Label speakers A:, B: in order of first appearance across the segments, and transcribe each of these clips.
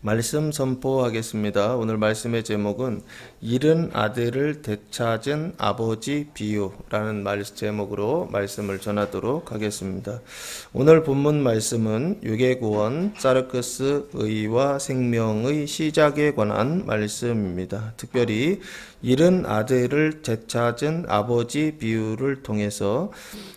A: 말씀 선포하겠습니다. 오늘 말씀의 제목은 잃은 아들을 되찾은 아버지 비유라는 제목으로 말씀을 전하도록 하겠습니다. 오늘 본문 말씀은 유괴구원 사르크스 의와 생명의 시작에 관한 말씀입니다. 특별히 잃은 아들을 되찾은 아버지 비유를 통해서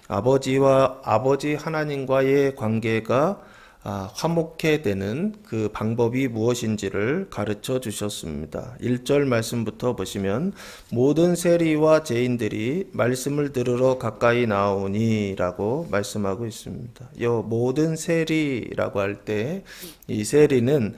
A: 아버지 하나님과의 관계가 화목해 되는 그 방법이 무엇인지를 가르쳐 주셨습니다. 1절 말씀부터 보시면 모든 세리와 죄인들이 말씀을 들으러 가까이 나오니 라고 말씀하고 있습니다. 이 모든 세리라고 할 때 이 세리는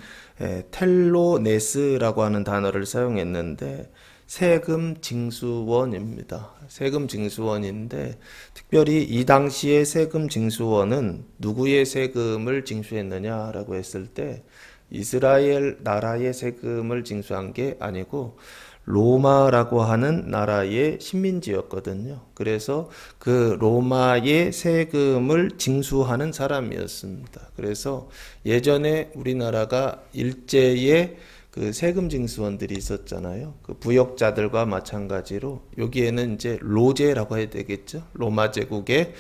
A: 텔로네스라고 하는 단어를 사용했는데 세금 징수원입니다. 세금 징수원인데 특별히 이 당시의 세금 징수원은 누구의 세금을 징수했느냐라고 했을 때 이스라엘 나라의 세금을 징수한 게 아니고 로마라고 하는 나라의 식민지였거든요. 그래서 그 로마의 세금을 징수하는 사람이었습니다. 그래서 예전에 우리나라가 일제의 그 세금 징수원들이 있었잖아요. 그 부역자들과 마찬가지로 여기에는 이제 로제라고 해야 되겠죠. 로마 제국의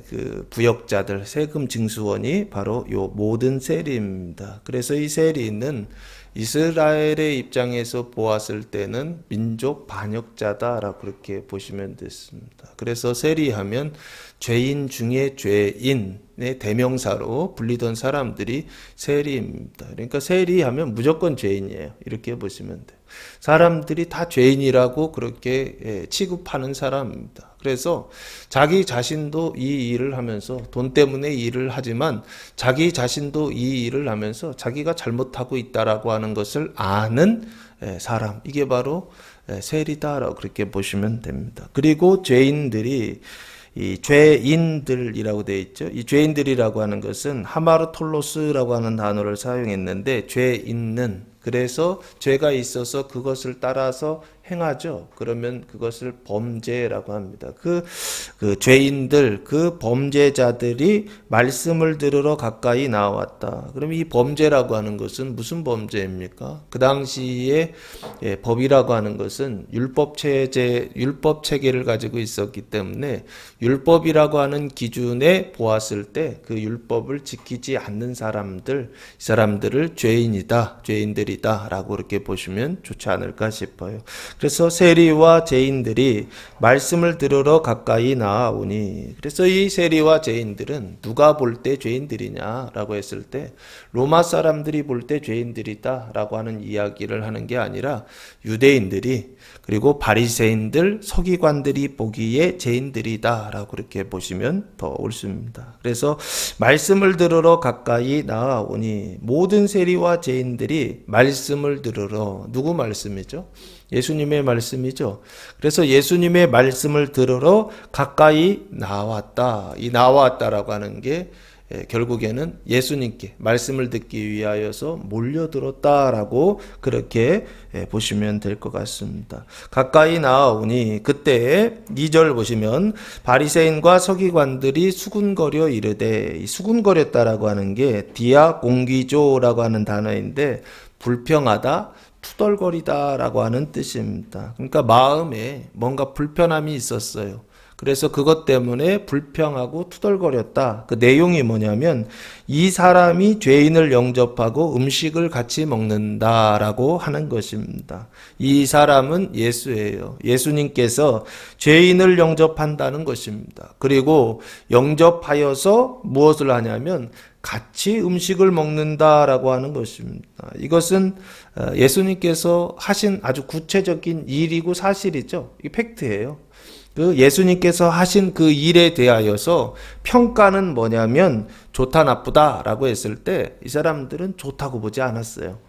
A: 그 부역자들 세금 징수원이 바로 요 모든 세리입니다. 그래서 이 세리는 이스라엘의 입장에서 보았을 때는 민족 반역자다라고 그렇게 보시면 됐습니다. 그래서 세리하면 죄인 중에 죄인의 대명사로 불리던 사람들이 세리입니다. 그러니까 세리하면 무조건 죄인이에요. 이렇게 보시면 돼요. 사람들이 다 죄인이라고 그렇게 취급하는 사람입니다. 그래서 자기 자신도 이 일을 하면서 돈 때문에 일을 하지만 자기 자신도 이 일을 하면서 자기가 잘못하고 있다라고 하는 것을 아는 사람, 이게 바로 세리다라고 그렇게 보시면 됩니다. 그리고 죄인들이 이 죄인들이라고 되어 있죠. 이 죄인들이라고 하는 것은 하마르톨로스라고 하는 단어를 사용했는데 죄 있는, 그래서 죄가 있어서 그것을 따라서 행하죠. 그러면 그것을 범죄라고 합니다. 그 죄인들, 그 범죄자들이 말씀을 들으러 가까이 나왔다. 그럼 이 범죄라고 하는 것은 무슨 범죄입니까? 그 당시에 법이라고 하는 것은 율법 체계를 가지고 있었기 때문에 율법이라고 하는 기준에 보았을 때 그 율법을 지키지 않는 사람들, 이 사람들을 죄인들이다라고 이렇게 보시면 좋지 않을까 싶어요. 그래서 세리와 죄인들이 말씀을 들으러 가까이 나아오니, 그래서 이 세리와 죄인들은 누가 볼 때 죄인들이냐라고 했을 때 로마 사람들이 볼 때 죄인들이다라고 하는 이야기를 하는 게 아니라 유대인들이, 그리고 바리새인들, 서기관들이 보기에 죄인들이다라고 그렇게 보시면 더 옳습니다. 그래서 말씀을 들으러 가까이 나아오니, 모든 세리와 죄인들이 말씀을 들으러, 누구 말씀이죠? 예수님의 말씀이죠. 그래서 예수님의 말씀을 들으러 가까이 나왔다. 이 나왔다라고 하는 게 결국에는 예수님께 말씀을 듣기 위하여서 몰려들었다라고 그렇게 보시면 될 것 같습니다. 가까이 나아오니 그때 2절 보시면 바리새인과 서기관들이 수군거려 이르되, 이 수군거렸다라고 하는 게 디아공기조라고 하는 단어인데 불평하다, 투덜거리다라고 하는 뜻입니다. 그러니까 마음에 뭔가 불편함이 있었어요. 그래서 그것 때문에 불평하고 투덜거렸다. 그 내용이 뭐냐면 이 사람이 죄인을 영접하고 음식을 같이 먹는다라고 하는 것입니다. 이 사람은 예수예요. 예수님께서 죄인을 영접한다는 것입니다. 그리고 영접하여서 무엇을 하냐면 같이 음식을 먹는다라고 하는 것입니다. 이것은 예수님께서 하신 아주 구체적인 일이고 사실이죠. 이게 팩트예요. 그 예수님께서 하신 그 일에 대하여서 평가는 뭐냐면 좋다 나쁘다라고 했을 때 이 사람들은 좋다고 보지 않았어요.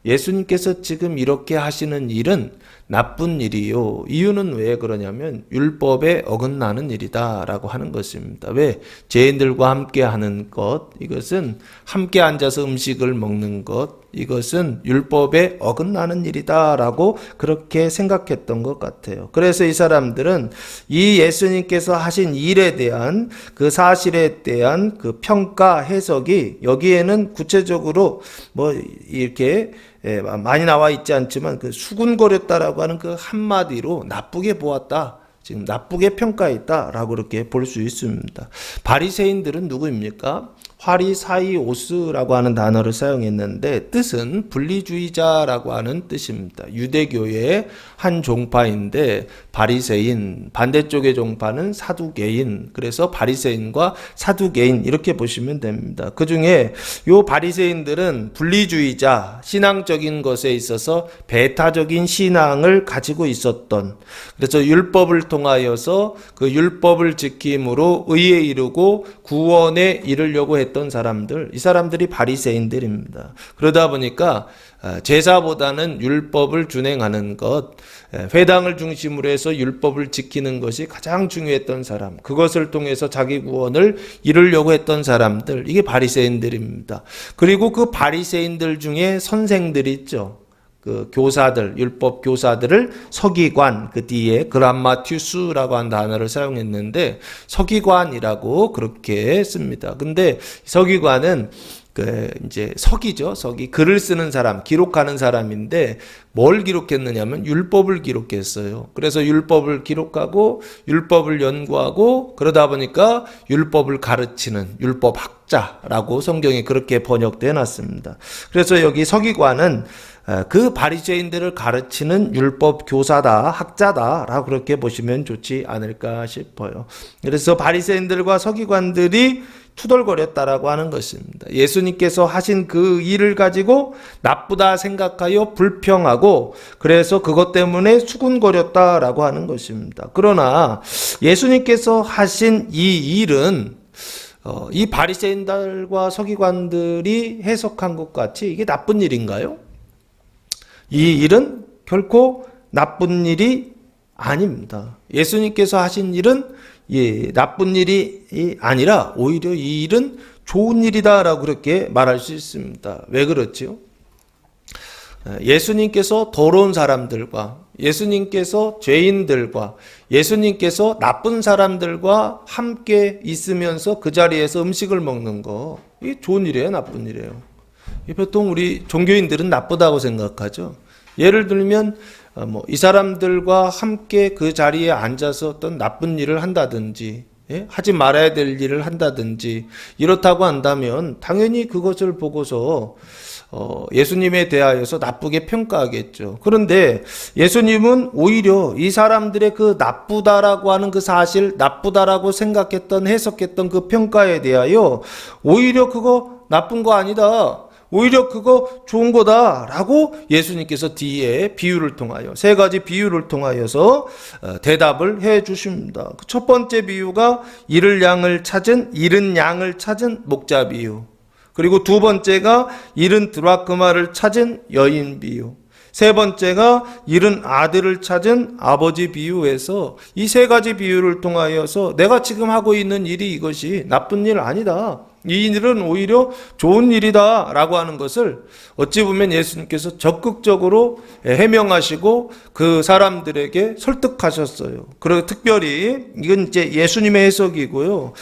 A: 예수님께서 지금 이렇게 하시는 일은 나쁜 일이요. 이유는 왜 그러냐면 율법에 어긋나는 일이다라고 하는 것입니다. 왜? 죄인들과 함께 하는 것, 이것은 함께 앉아서 음식을 먹는 것, 이것은 율법에 어긋나는 일이다라고 그렇게 생각했던 것 같아요. 그래서 이 사람들은 이 예수님께서 하신 일에 대한 그 사실에 대한 그 평가 해석이 여기에는 구체적으로 뭐 이렇게 많이 나와 있지 않지만 그 수군거렸다라고 하는 그 한마디로 나쁘게 보았다, 지금 나쁘게 평가했다라고 그렇게 볼 수 있습니다. 바리새인들은 누구입니까? 화리사이오스라고 하는 단어를 사용했는데 뜻은 분리주의자라고 하는 뜻입니다. 유대교의 한 종파인데 바리새인, 반대쪽의 종파는 사두개인, 그래서 바리새인과 사두개인 이렇게 보시면 됩니다. 그 중에 요 바리새인들은 분리주의자, 신앙적인 것에 있어서 배타적인 신앙을 가지고 있었던, 그래서 율법을 통하여서 그 율법을 지킴으로 의에 이르고 구원에 이르려고 했던 사람들, 이 사람들이 바리새인들입니다. 그러다 보니까 제사보다는 율법을 준행하는 것, 회당을 중심으로 해서 율법을 지키는 것이 가장 중요했던 사람, 그것을 통해서 자기 구원을 이루려고 했던 사람들, 이게 바리새인들입니다. 그리고 그 바리새인들 중에 선생들이 있죠. 그 교사들, 율법 교사들을 서기관, 그 뒤에 그람마티우스라고 한 단어를 사용했는데 서기관이라고 그렇게 씁니다. 근데 서기관은 그 이제 서기죠. 서기, 글을 쓰는 사람, 기록하는 사람인데 뭘 기록했느냐면 율법을 기록했어요. 그래서 율법을 기록하고 율법을 연구하고 그러다 보니까 율법을 가르치는 율법학자라고 성경에 그렇게 번역되어 놨습니다. 그래서 여기 서기관은 그 바리새인들을 가르치는 율법 교사다, 학자다라고 그렇게 보시면 좋지 않을까 싶어요. 그래서 바리새인들과 서기관들이 투덜거렸다라고 하는 것입니다. 예수님께서 하신 그 일을 가지고 나쁘다 생각하여 불평하고 그래서 그것 때문에 수군거렸다라고 하는 것입니다. 그러나 예수님께서 하신 이 일은 이 바리새인들과 서기관들이 해석한 것 같이 이게 나쁜 일인가요? 이 일은 결코 나쁜 일이 아닙니다. 예수님께서 하신 일은 나쁜 일이 아니라 오히려 이 일은 좋은 일이다라고 그렇게 말할 수 있습니다. 왜 그렇지요? 예수님께서 더러운 사람들과 예수님께서 죄인들과 예수님께서 나쁜 사람들과 함께 있으면서 그 자리에서 음식을 먹는 거, 이게 좋은 일이에요, 나쁜 일이에요? 보통 우리 종교인들은 나쁘다고 생각하죠. 예를 들면 이 사람들과 함께 그 자리에 앉아서 어떤 나쁜 일을 한다든지 하지 말아야 될 일을 한다든지 이렇다고 한다면 당연히 그것을 보고서 예수님에 대하여서 나쁘게 평가하겠죠. 그런데 예수님은 오히려 이 사람들의 그 나쁘다라고 하는 그 사실, 나쁘다라고 생각했던, 해석했던 그 평가에 대하여 오히려 그거 나쁜 거 아니다, 오히려 그거 좋은 거다라고 예수님께서 뒤에 비유를 통하여, 세 가지 비유를 통하여서 대답을 해 주십니다. 첫 번째 비유가 잃은 양을 찾은 목자 비유. 그리고 두 번째가 잃은 드라크마를 찾은 여인 비유. 세 번째가 잃은 아들을 찾은 아버지 비유에서 이 세 가지 비유를 통하여서 내가 지금 하고 있는 일이 이것이 나쁜 일 아니다, 이 일은 오히려 좋은 일이다 라고 하는 것을 어찌 보면 예수님께서 적극적으로 해명하시고 그 사람들에게 설득하셨어요. 그리고 특별히 이건 이제 예수님의 해석이고요.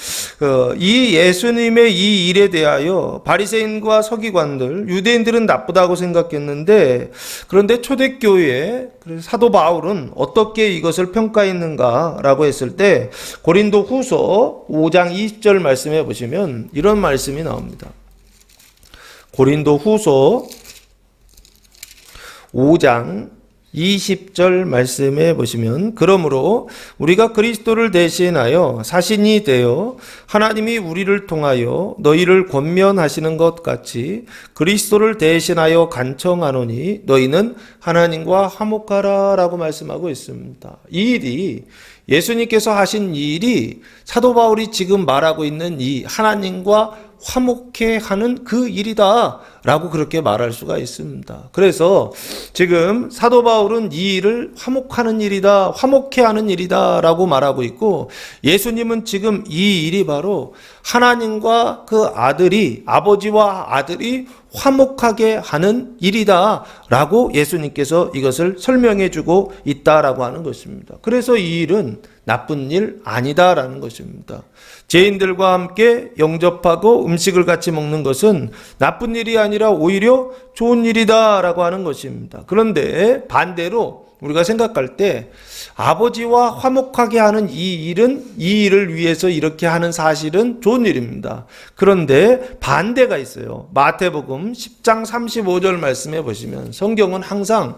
A: 이 예수님의 이 일에 대하여 바리새인과 서기관들, 유대인들은 나쁘다고 생각했는데, 그런데 초대교회 사도 바울은 어떻게 이것을 평가했는가라고 했을 때 고린도 후서 5장 20절 말씀해 보시면 이런 말씀이 나옵니다. 고린도 후서 5장 20절 말씀에 보시면, 그러므로 우리가 그리스도를 대신하여 사신이 되어 하나님이 우리를 통하여 너희를 권면하시는 것 같이 그리스도를 대신하여 간청하노니 너희는 하나님과 화목하라 라고 말씀하고 있습니다. 이 일이, 예수님께서 하신 이 일이 사도 바울이 지금 말하고 있는 이 하나님과 화목해 하는 그 일이다 라고 그렇게 말할 수가 있습니다. 그래서 지금 사도 바울은 이 일을 화목하는 일이다, 화목해 하는 일이다 라고 말하고 있고, 예수님은 지금 이 일이 바로 하나님과 그 아들이, 아버지와 아들이 화목하게 하는 일이다 라고 예수님께서 이것을 설명해 주고 있다라고 하는 것입니다. 그래서 이 일은 나쁜 일 아니다 라는 것입니다. 죄인들과 함께 영접하고 음식을 같이 먹는 것은 나쁜 일이 아니라 오히려 좋은 일이다 라고 하는 것입니다. 그런데 반대로 우리가 생각할 때 아버지와 화목하게 하는 이 일은 이 일을 위해서 이렇게 하는 사실은 좋은 일입니다. 그런데 반대가 있어요. 마태복음 10장 35절 말씀해 보시면 성경은 항상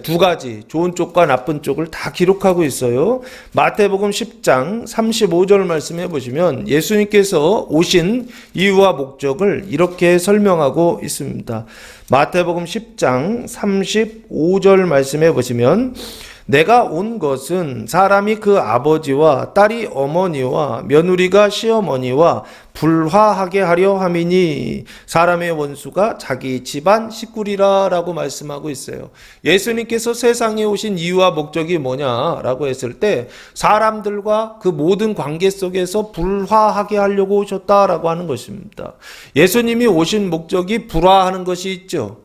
A: 두 가지 좋은 쪽과 나쁜 쪽을 다 기록하고 있어요. 마태복음 10장 35절 말씀해 보시면 예수님께서 오신 이유와 목적을 이렇게 설명하고 있습니다. 마태복음 10장 35절 말씀해 보시면 내가 온 것은 사람이 그 아버지와 딸이 어머니와 며느리가 시어머니와 불화하게 하려 함이니 사람의 원수가 자기 집안 식구리라 라고 말씀하고 있어요. 예수님께서 세상에 오신 이유와 목적이 뭐냐라고 했을 때 사람들과 그 모든 관계 속에서 불화하게 하려고 오셨다라고 하는 것입니다. 예수님이 오신 목적이 불화하는 것이 있죠.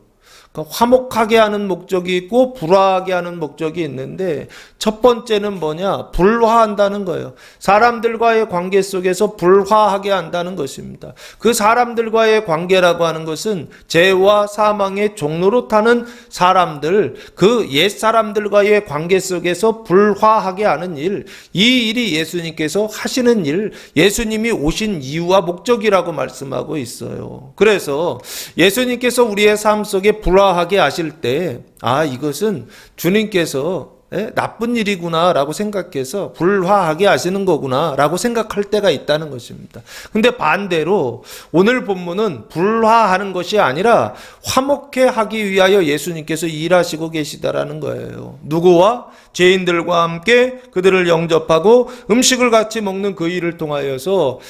A: 화목하게 하는 목적이 있고 불화하게 하는 목적이 있는데 첫 번째는 뭐냐? 불화한다는 거예요. 사람들과의 관계 속에서 불화하게 한다는 것입니다. 그 사람들과의 관계라고 하는 것은 죄와 사망의 종로로 타는 사람들, 그 옛 사람들과의 관계 속에서 불화하게 하는 일, 이 일이 예수님께서 하시는 일, 예수님이 오신 이유와 목적이라고 말씀하고 있어요. 그래서 예수님께서 우리의 삶 속에 불화하게 하실 때 이것은 주님께서 나쁜 일이구나 라고 생각해서 불화하게 하시는 거구나 라고 생각할 때가 있다는 것입니다. 근데 반대로 오늘 본문은 불화하는 것이 아니라 화목해 하기 위하여 예수님께서 일하시고 계시다라는 거예요. 누구와? 죄인들과 함께 그들을 영접하고 음식을 같이 먹는 그 일을 통하여서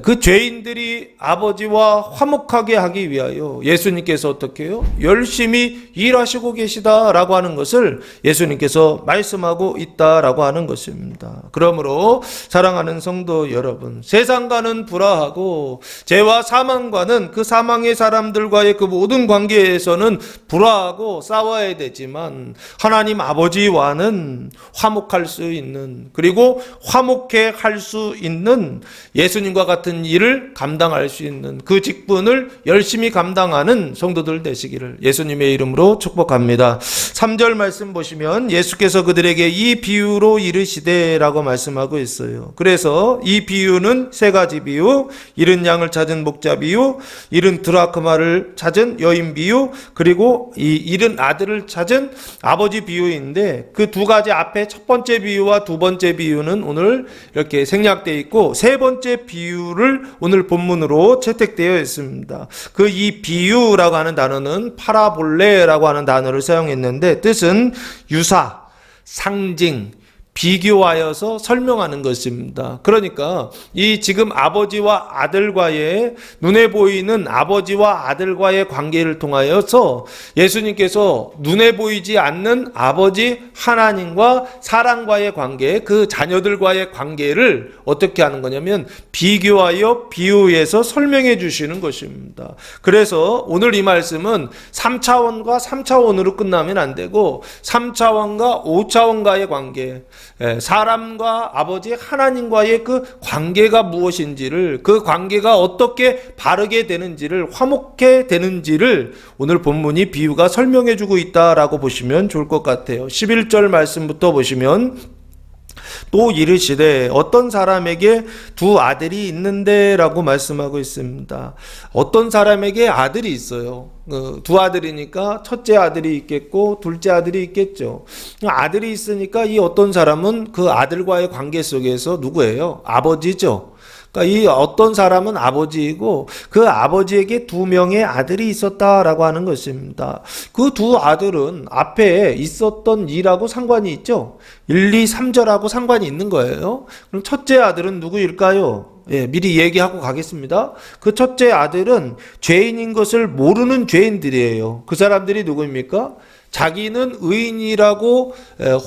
A: 그 죄인들이 아버지와 화목하게 하기 위하여 예수님께서 어떻게 해요? 열심히 일하시고 계시다라고 하는 것을 예수님께서 말씀하고 있다라고 하는 것입니다. 그러므로 사랑하는 성도 여러분, 세상과는 불화하고 죄와 사망과는 그 사망의 사람들과의 그 모든 관계에서는 불화하고 싸워야 되지만 하나님 아버지와는 화목할 수 있는, 그리고 화목해 할 수 있는, 예수님과 같은 일을 감당할 수 있는 그 직분을 열심히 감당하는 성도들 되시기를 예수님의 이름으로 축복합니다. 3절 말씀 보시면 예수께서 그들에게 이 비유로 이르시되 라고 말씀하고 있어요. 그래서 이 비유는 세 가지 비유, 잃은 양을 찾은 목자 비유, 잃은 드라크마를 찾은 여인 비유, 그리고 이 잃은 아들을 찾은 아버지 비유인데 그 두 가지 앞에 첫 번째 비유와 두 번째 비유는 오늘 이렇게 생략되어 있고 세 번째 비유를 오늘 본문으로 채택되어 있습니다. 그 이 비유라고 하는 단어는 파라볼레라고 하는 단어를 사용했는데 뜻은 유사, 상징, 비교하여서 설명하는 것입니다. 그러니까 이 지금 아버지와 아들과의, 눈에 보이는 아버지와 아들과의 관계를 통하여서 예수님께서 눈에 보이지 않는 아버지 하나님과 사람과의 관계, 그 자녀들과의 관계를 어떻게 하는 거냐면 비교하여 비유해서 설명해 주시는 것입니다. 그래서 오늘 이 말씀은 3차원과 3차원으로 끝나면 안 되고 3차원과 5차원과의 관계, 사람과 아버지 하나님과의 그 관계가 무엇인지를, 그 관계가 어떻게 바르게 되는지를, 화목해 되는지를 오늘 본문이 비유가 설명해 주고 있다라고 보시면 좋을 것 같아요. 11절 말씀부터 보시면 또 이르시되 어떤 사람에게 두 아들이 있는데 라고 말씀하고 있습니다. 어떤 사람에게 아들이 있어요. 두 아들이니까 첫째 아들이 있겠고 둘째 아들이 있겠죠. 아들이 있으니까 이 어떤 사람은 그 아들과의 관계 속에서 누구예요? 아버지죠. 그러니까 이 어떤 사람은 아버지이고 그 아버지에게 두 명의 아들이 있었다라고 하는 것입니다. 그 두 아들은 앞에 있었던 일하고 상관이 있죠. 1, 2, 3절하고 상관이 있는 거예요. 그럼 첫째 아들은 누구일까요? 예, 미리 얘기하고 가겠습니다. 그 첫째 아들은 죄인인 것을 모르는 죄인들이에요. 그 사람들이 누구입니까? 자기는 의인이라고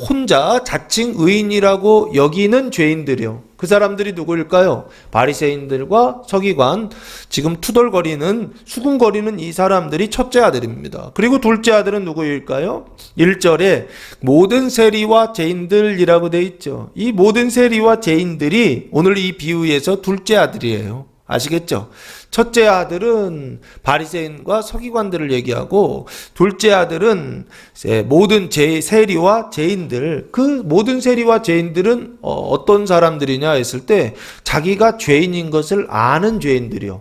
A: 혼자 자칭 의인이라고 여기는 죄인들이요. 그 사람들이 누구일까요? 바리새인들과 서기관, 지금 투덜거리는 수군거리는 이 사람들이 첫째 아들입니다. 그리고 둘째 아들은 누구일까요? 1절에 모든 세리와 죄인들이라고 돼 있죠. 이 모든 세리와 죄인들이 오늘 이 비유에서 둘째 아들이에요. 아시겠죠? 첫째 아들은 바리새인과 서기관들을 얘기하고 둘째 아들은 모든 세리와 죄인들. 그 모든 세리와 죄인들은 어떤 사람들이냐 했을 때 자기가 죄인인 것을 아는 죄인들이요.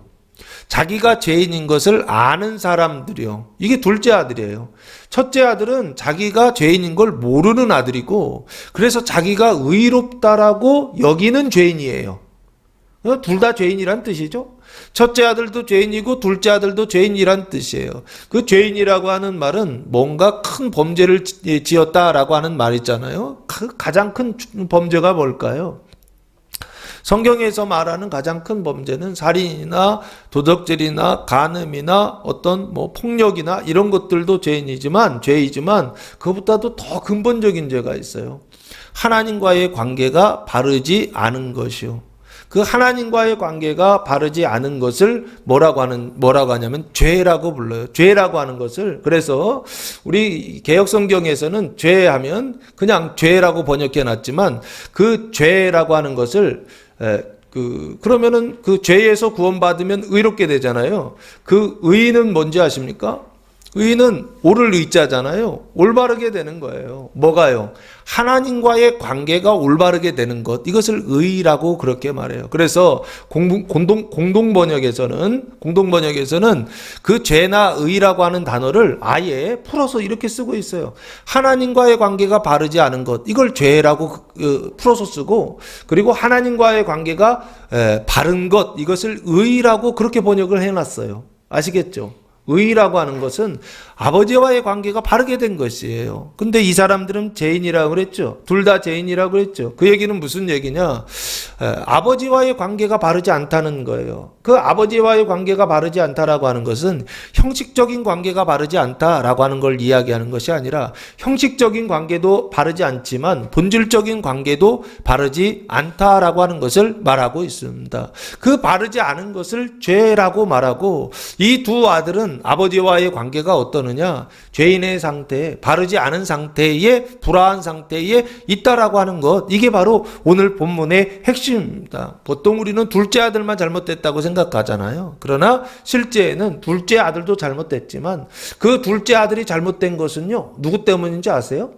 A: 자기가 죄인인 것을 아는 사람들이요. 이게 둘째 아들이에요. 첫째 아들은 자기가 죄인인 걸 모르는 아들이고 그래서 자기가 의롭다라고 여기는 죄인이에요. 둘 다 죄인이란 뜻이죠. 첫째 아들도 죄인이고 둘째 아들도 죄인이란 뜻이에요. 그 죄인이라고 하는 말은 뭔가 큰 범죄를 지었다라고 하는 말 있잖아요. 가장 큰 범죄가 뭘까요? 성경에서 말하는 가장 큰 범죄는 살인이나 도적질이나 간음이나 어떤 폭력이나 이런 것들도 죄이지만 그것보다도 더 근본적인 죄가 있어요. 하나님과의 관계가 바르지 않은 것이요. 그 하나님과의 관계가 바르지 않은 것을 뭐라고 하냐면 죄라고 불러요. 죄라고 하는 것을. 그래서 우리 개역 성경에서는 죄하면 그냥 죄라고 번역해 놨지만 그 죄라고 하는 것을 그러면은 그 죄에서 구원받으면 의롭게 되잖아요. 그 의는 뭔지 아십니까? 의는 옳을 의자잖아요. 올바르게 되는 거예요. 뭐가요? 하나님과의 관계가 올바르게 되는 것. 이것을 의라고 그렇게 말해요. 그래서 공동 번역에서는 그 죄나 의라고 하는 단어를 아예 풀어서 이렇게 쓰고 있어요. 하나님과의 관계가 바르지 않은 것. 이걸 죄라고 풀어서 쓰고 그리고 하나님과의 관계가 바른 것. 이것을 의라고 그렇게 번역을 해놨어요. 아시겠죠? 의라고 하는 것은 아버지와의 관계가 바르게 된 것이에요. 근데 이 사람들은 죄인이라고 그랬죠. 둘 다 죄인이라고 그랬죠. 그 얘기는 무슨 얘기냐? 아버지와의 관계가 바르지 않다는 거예요. 그 아버지와의 관계가 바르지 않다라고 하는 것은 형식적인 관계가 바르지 않다라고 하는 걸 이야기하는 것이 아니라 형식적인 관계도 바르지 않지만 본질적인 관계도 바르지 않다라고 하는 것을 말하고 있습니다. 그 바르지 않은 것을 죄라고 말하고 이 두 아들은 아버지와의 관계가 어떠느냐? 죄인의 상태, 바르지 않은 상태에 불화한 상태에 있다라고 하는 것. 이게 바로 오늘 본문의 핵심입니다. 보통 우리는 둘째 아들만 잘못됐다고 생각하잖아요. 그러나 실제에는 둘째 아들도 잘못됐지만 그 둘째 아들이 잘못된 것은요. 누구 때문인지 아세요?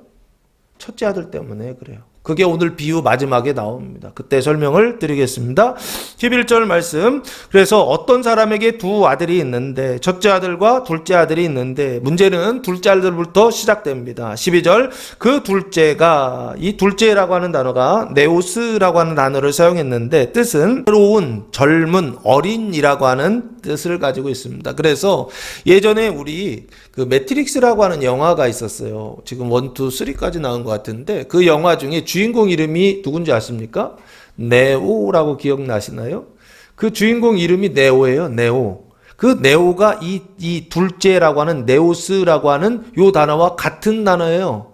A: 첫째 아들 때문에 그래요. 그게 오늘 비유 마지막에 나옵니다. 그때 설명을 드리겠습니다. 11절 말씀. 그래서 어떤 사람에게 두 아들이 있는데 첫째 아들과 둘째 아들이 있는데 문제는 둘째 아들부터 시작됩니다. 12절. 그 둘째가 이 둘째라고 하는 단어가 네오스라고 하는 단어를 사용했는데 뜻은 새로운 젊은 어린이라고 하는 뜻을 가지고 있습니다. 그래서 예전에 우리 그 매트릭스라고 하는 영화가 있었어요. 지금 1, 2, 3까지 나온 것 같은데 그 영화 중에 주인공 이름이 누군지 아십니까? 네오라고 기억나시나요? 그 주인공 이름이 네오예요. 네오. 그 네오가 이 둘째라고 하는 네오스라고 하는 요 단어와 같은 단어예요.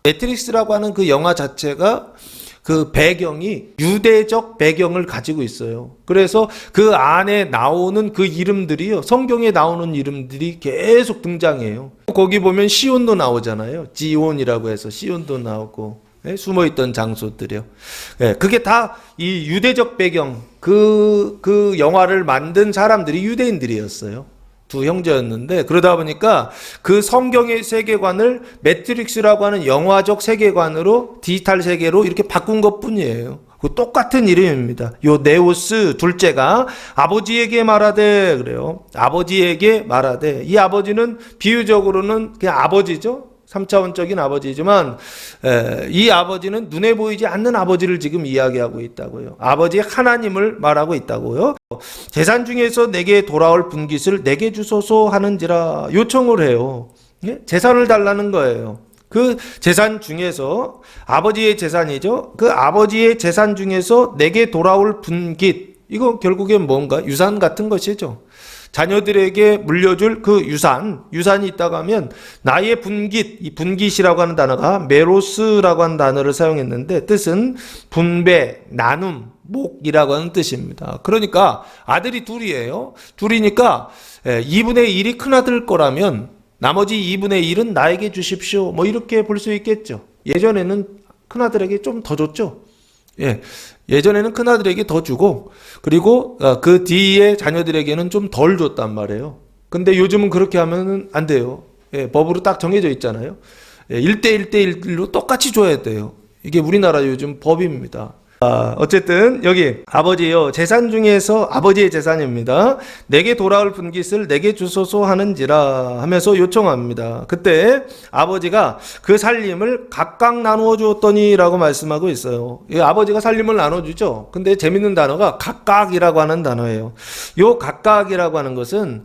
A: 매트릭스라고 하는 그 영화 자체가 그 배경이 유대적 배경을 가지고 있어요. 그래서 그 안에 나오는 그 이름들이요. 성경에 나오는 이름들이 계속 등장해요. 거기 보면 시온도 나오잖아요. 지온이라고 해서 시온도 나오고 숨어있던 장소들이요. 그게 다 이 유대적 배경 그 영화를 만든 사람들이 유대인들이었어요. 두 형제였는데 그러다 보니까 그 성경의 세계관을 매트릭스라고 하는 영화적 세계관으로 디지털 세계로 이렇게 바꾼 것뿐이에요. 그 똑같은 이름입니다. 요 네오스 둘째가 아버지에게 말하되 그래요. 아버지에게 말하되 이 아버지는 비유적으로는 그냥 아버지죠. 3차원적인 아버지지만 이 아버지는 눈에 보이지 않는 아버지를 지금 이야기하고 있다고요. 아버지 하나님을 말하고 있다고요. 재산 중에서 내게 돌아올 분깃을 내게 주소서 하는지라 요청을 해요. 재산을 달라는 거예요. 그 재산 중에서 아버지의 재산이죠. 그 아버지의 재산 중에서 내게 돌아올 분깃 이거 결국엔 뭔가 유산 같은 것이죠. 자녀들에게 물려줄 그 유산이 있다고 하면 나의 분깃, 이 분깃이라고 하는 단어가 메로스라고 하는 단어를 사용했는데 뜻은 분배, 나눔, 목이라고 하는 뜻입니다. 그러니까 아들이 둘이에요. 둘이니까 2분의 1이 큰아들 거라면 나머지 2분의 1은 나에게 주십시오. 뭐 이렇게 볼 수 있겠죠. 예전에는 큰아들에게 좀 더 줬죠. 예전에는 큰아들에게 더 주고 그리고 그 뒤에 자녀들에게는 좀 덜 줬단 말이에요. 근데 요즘은 그렇게 하면 안 돼요. 법으로 딱 정해져 있잖아요. 1대 1로 똑같이 줘야 돼요. 이게 우리나라 요즘 법입니다. 어쨌든 여기 아버지요 재산 중에서 아버지의 재산입니다. 내게 돌아올 분깃을 내게 주소서 하는지라 하면서 요청합니다. 그때 아버지가 그 살림을 각각 나누어 주었더니 라고 말씀하고 있어요. 아버지가 살림을 나눠주죠. 근데 재밌는 단어가 각각이라고 하는 단어예요. 요 각각이라고 하는 것은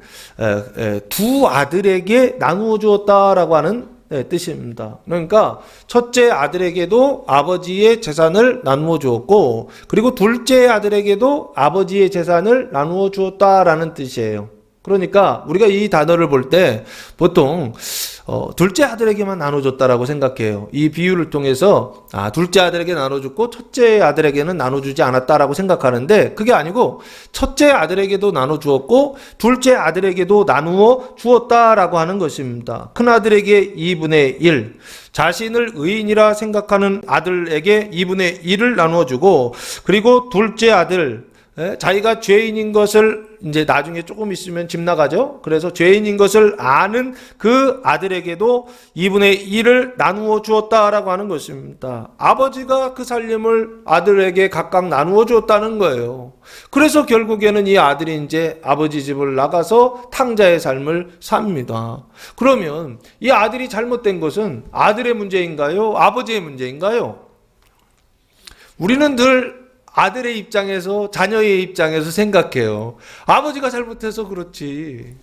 A: 두 아들에게 나누어 주었다라고 하는 뜻입니다. 그러니까 첫째 아들에게도 아버지의 재산을 나누어 주었고 그리고 둘째 아들에게도 아버지의 재산을 나누어 주었다라는 뜻이에요. 그러니까 우리가 이 단어를 볼 때 보통 둘째 아들에게만 나눠줬다라고 생각해요. 이 비유를 통해서 둘째 아들에게 나눠줬고 첫째 아들에게는 나눠주지 않았다라고 생각하는데 그게 아니고 첫째 아들에게도 나눠주었고 둘째 아들에게도 나누어 주었다라고 하는 것입니다. 큰아들에게 2분의 1, 자신을 의인이라 생각하는 아들에게 2분의 1을 나누어주고 그리고 둘째 아들 자기가 죄인인 것을 이제 나중에 조금 있으면 집 나가죠. 그래서 죄인인 것을 아는 그 아들에게도 2분의 1을 나누어 주었다라고 하는 것입니다. 아버지가 그 살림을 아들에게 각각 나누어 주었다는 거예요. 그래서 결국에는 이 아들이 이제 아버지 집을 나가서 탕자의 삶을 삽니다. 그러면 이 아들이 잘못된 것은 아들의 문제인가요? 아버지의 문제인가요? 우리는 늘 아들의 입장에서 자녀의 입장에서 생각해요. 아버지가 잘못해서 그렇지.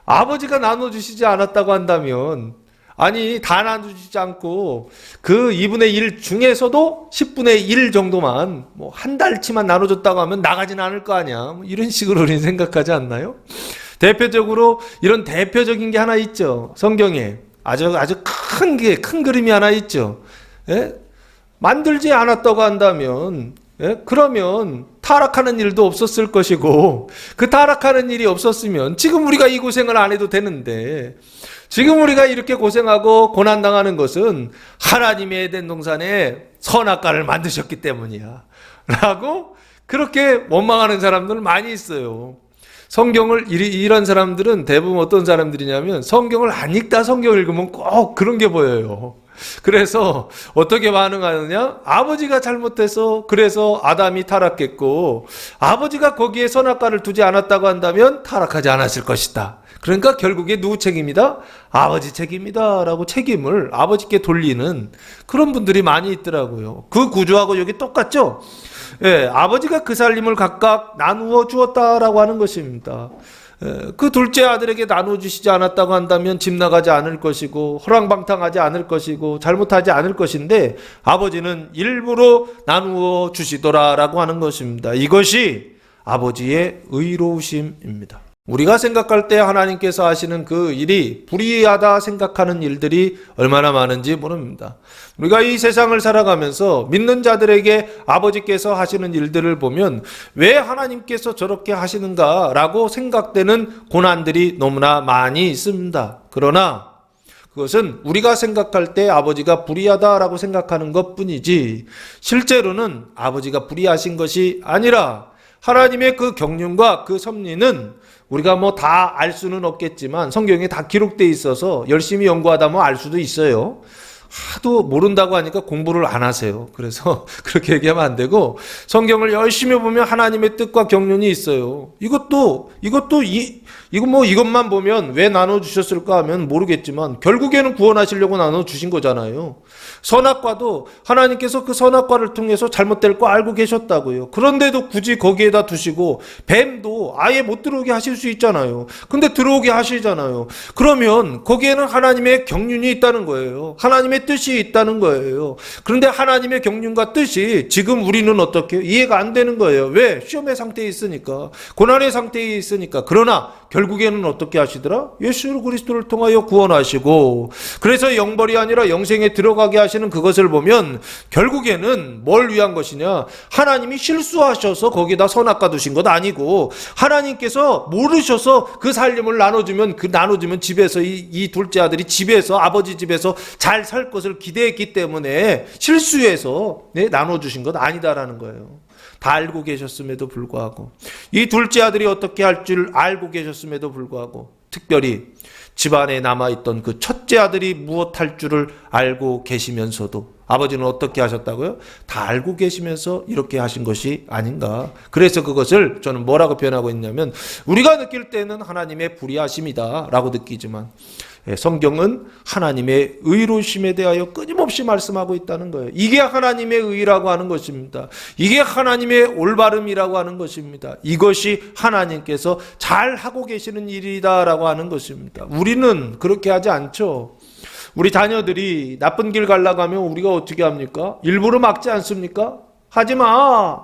A: 아버지가 나눠주시지 않았다고 한다면 아니 다 나눠주지 않고 그 2분의 1 중에서도 10분의 1 정도만 뭐 한 달치만 나눠줬다고 하면 나가진 않을 거 아니야. 뭐 이런 식으로 우리는 생각하지 않나요? 대표적으로 이런 대표적인 게 하나 있죠. 성경에 아주 큰 그림이 하나 있죠. 만들지 않았다고 한다면 그러면 타락하는 일도 없었을 것이고 그 타락하는 일이 없었으면 지금 우리가 이 고생을 안 해도 되는데 지금 우리가 이렇게 고생하고 고난당하는 것은 하나님의 에덴 동산에 선악과를 만드셨기 때문이야 라고 그렇게 원망하는 사람들 많이 있어요. 성경을 이런 사람들은 대부분 어떤 사람들이냐면 성경을 안 읽다 성경을 읽으면 꼭 그런 게 보여요. 그래서 어떻게 반응하느냐? 아버지가 잘못해서 그래서 아담이 타락했고 아버지가 거기에 선악과를 두지 않았다고 한다면 타락하지 않았을 것이다. 그러니까 결국에 누구 책임이다? 아버지 책임이다 라고 책임을 아버지께 돌리는 그런 분들이 많이 있더라고요. 그 구조하고 여기 똑같죠? 아버지가 그 살림을 각각 나누어 주었다라고 하는 것입니다. 그 둘째 아들에게 나눠주시지 않았다고 한다면 집 나가지 않을 것이고 허랑방탕하지 않을 것이고 잘못하지 않을 것인데 아버지는 일부러 나누어 주시더라라고 하는 것입니다. 이것이 아버지의 의로우심입니다. 우리가 생각할 때 하나님께서 하시는 그 일이 불의하다 생각하는 일들이 얼마나 많은지 모릅니다. 우리가 이 세상을 살아가면서 믿는 자들에게 아버지께서 하시는 일들을 보면 왜 하나님께서 저렇게 하시는가 라고 생각되는 고난들이 너무나 많이 있습니다. 그러나 그것은 우리가 생각할 때 아버지가 불의하다라고 생각하는 것뿐이지 실제로는 아버지가 불의하신 것이 아니라 하나님의 그 경륜과 그 섭리는 우리가 뭐 다 알 수는 없겠지만 성경에 다 기록되어 있어서 열심히 연구하다 보면 알 수도 있어요. 하도 모른다고 하니까 공부를 안 하세요. 그래서 그렇게 얘기하면 안 되고 성경을 열심히 보면 하나님의 뜻과 경륜이 있어요. 이것만 보면 왜 나눠주셨을까 하면 모르겠지만 결국에는 구원하시려고 나눠주신 거잖아요. 선악과도 하나님께서 그 선악과를 통해서 잘못될 거 알고 계셨다고요. 그런데도 굳이 거기에다 두시고 뱀도 아예 못 들어오게 하실 수 있잖아요. 근데 들어오게 하시잖아요. 그러면 거기에는 하나님의 경륜이 있다는 거예요. 하나님의 하나님의 뜻이 있다는 거예요. 그런데 하나님의 경륜과 뜻이 지금 우리는 어떻게 이해가 안 되는 거예요. 왜? 시험의 상태에 있으니까, 고난의 상태에 있으니까. 그러나 결국에는 어떻게 하시더라? 예수 그리스도를 통하여 구원하시고, 그래서 영벌이 아니라 영생에 들어가게 하시는 그것을 보면 결국에는 뭘 위한 것이냐? 하나님이 실수하셔서 거기다 선악과 두신 것 아니고, 하나님께서 모르셔서 그 살림을 나눠주면 집에서 이 둘째 아들이 집에서 아버지 집에서 잘 살 것을 기대했기 때문에 실수해서 나눠주신 것 아니다라는 거예요. 다 알고 계셨음에도 불구하고, 이 둘째 아들이 어떻게 할 줄 알고 계셨음에도 불구하고, 특별히 집안에 남아있던 그 첫째 아들이 무엇할 줄을 알고 계시면서도 아버지는 어떻게 하셨다고요? 다 알고 계시면서 이렇게 하신 것이 아닌가. 그래서 그것을 저는 뭐라고 표현하고 있냐면, 우리가 느낄 때는 하나님의 불의하심이다 라고 느끼지만 성경은 하나님의 의로심에 대하여 끊임없이 말씀하고 있다는 거예요. 이게 하나님의 의라고 하는 것입니다. 이게 하나님의 올바름이라고 하는 것입니다. 이것이 하나님께서 잘 하고 계시는 일이다라고 하는 것입니다. 우리는 그렇게 하지 않죠. 우리 자녀들이 나쁜 길 가려고 하면 우리가 어떻게 합니까? 일부러 막지 않습니까? 하지마,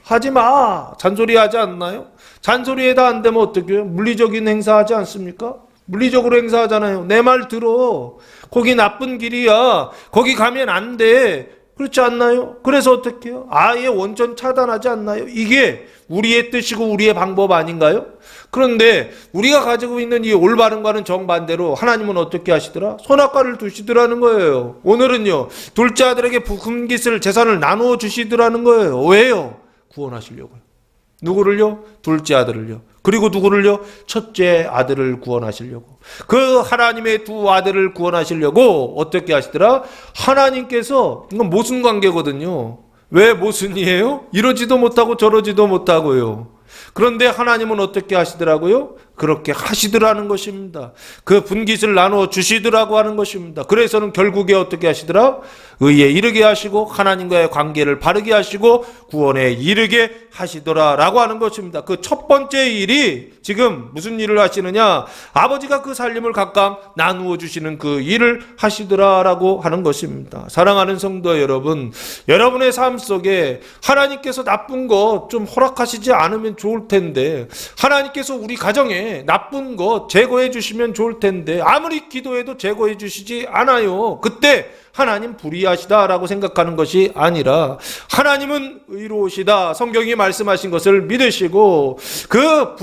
A: 하지마, 잔소리하지 않나요? 잔소리에다 안 되면 어떻게 해요? 물리적인 행사하지 않습니까? 물리적으로 행사하잖아요. 내 말 들어. 거기 나쁜 길이야. 거기 가면 안 돼. 그렇지 않나요? 그래서 어떻게 해요? 아예 원천 차단하지 않나요? 이게 우리의 뜻이고 우리의 방법 아닌가요? 그런데 우리가 가지고 있는 이 올바름과는 정반대로 하나님은 어떻게 하시더라? 선악과를 두시더라는 거예요. 오늘은요, 둘째 아들에게 금깃을 재산을 나누어 주시더라는 거예요. 왜요? 구원하시려고요. 누구를요? 둘째 아들을요. 그리고 누구를요? 첫째 아들을 구원하시려고. 그 하나님의 두 아들을 구원하시려고 어떻게 하시더라? 하나님께서, 이건 모순 관계거든요. 왜 모순이에요? 이러지도 못하고 저러지도 못하고요. 그런데 하나님은 어떻게 하시더라고요? 그렇게 하시더라는 것입니다. 그 분깃을 나누어 주시더라고 하는 것입니다. 그래서는 결국에 어떻게 하시더라? 의에 이르게 하시고 하나님과의 관계를 바르게 하시고 구원에 이르게 하시더라라고 하는 것입니다. 그 첫 번째 일이 지금 무슨 일을 하시느냐? 아버지가 그 살림을 각각 나누어 주시는 그 일을 하시더라라고 하는 것입니다. 사랑하는 성도 여러분, 여러분의 삶 속에 하나님께서 나쁜 거 좀 허락하시지 않으면 좋을 텐데, 하나님께서 우리 가정에 나쁜 거 제거해 주시면 좋을 텐데 아무리 기도해도 제거해 주시지 않아요. 그때 하나님 불의하시다라고 생각하는 것이 아니라 하나님은 의로우시다, 성경이 말씀하신 것을 믿으시고, 그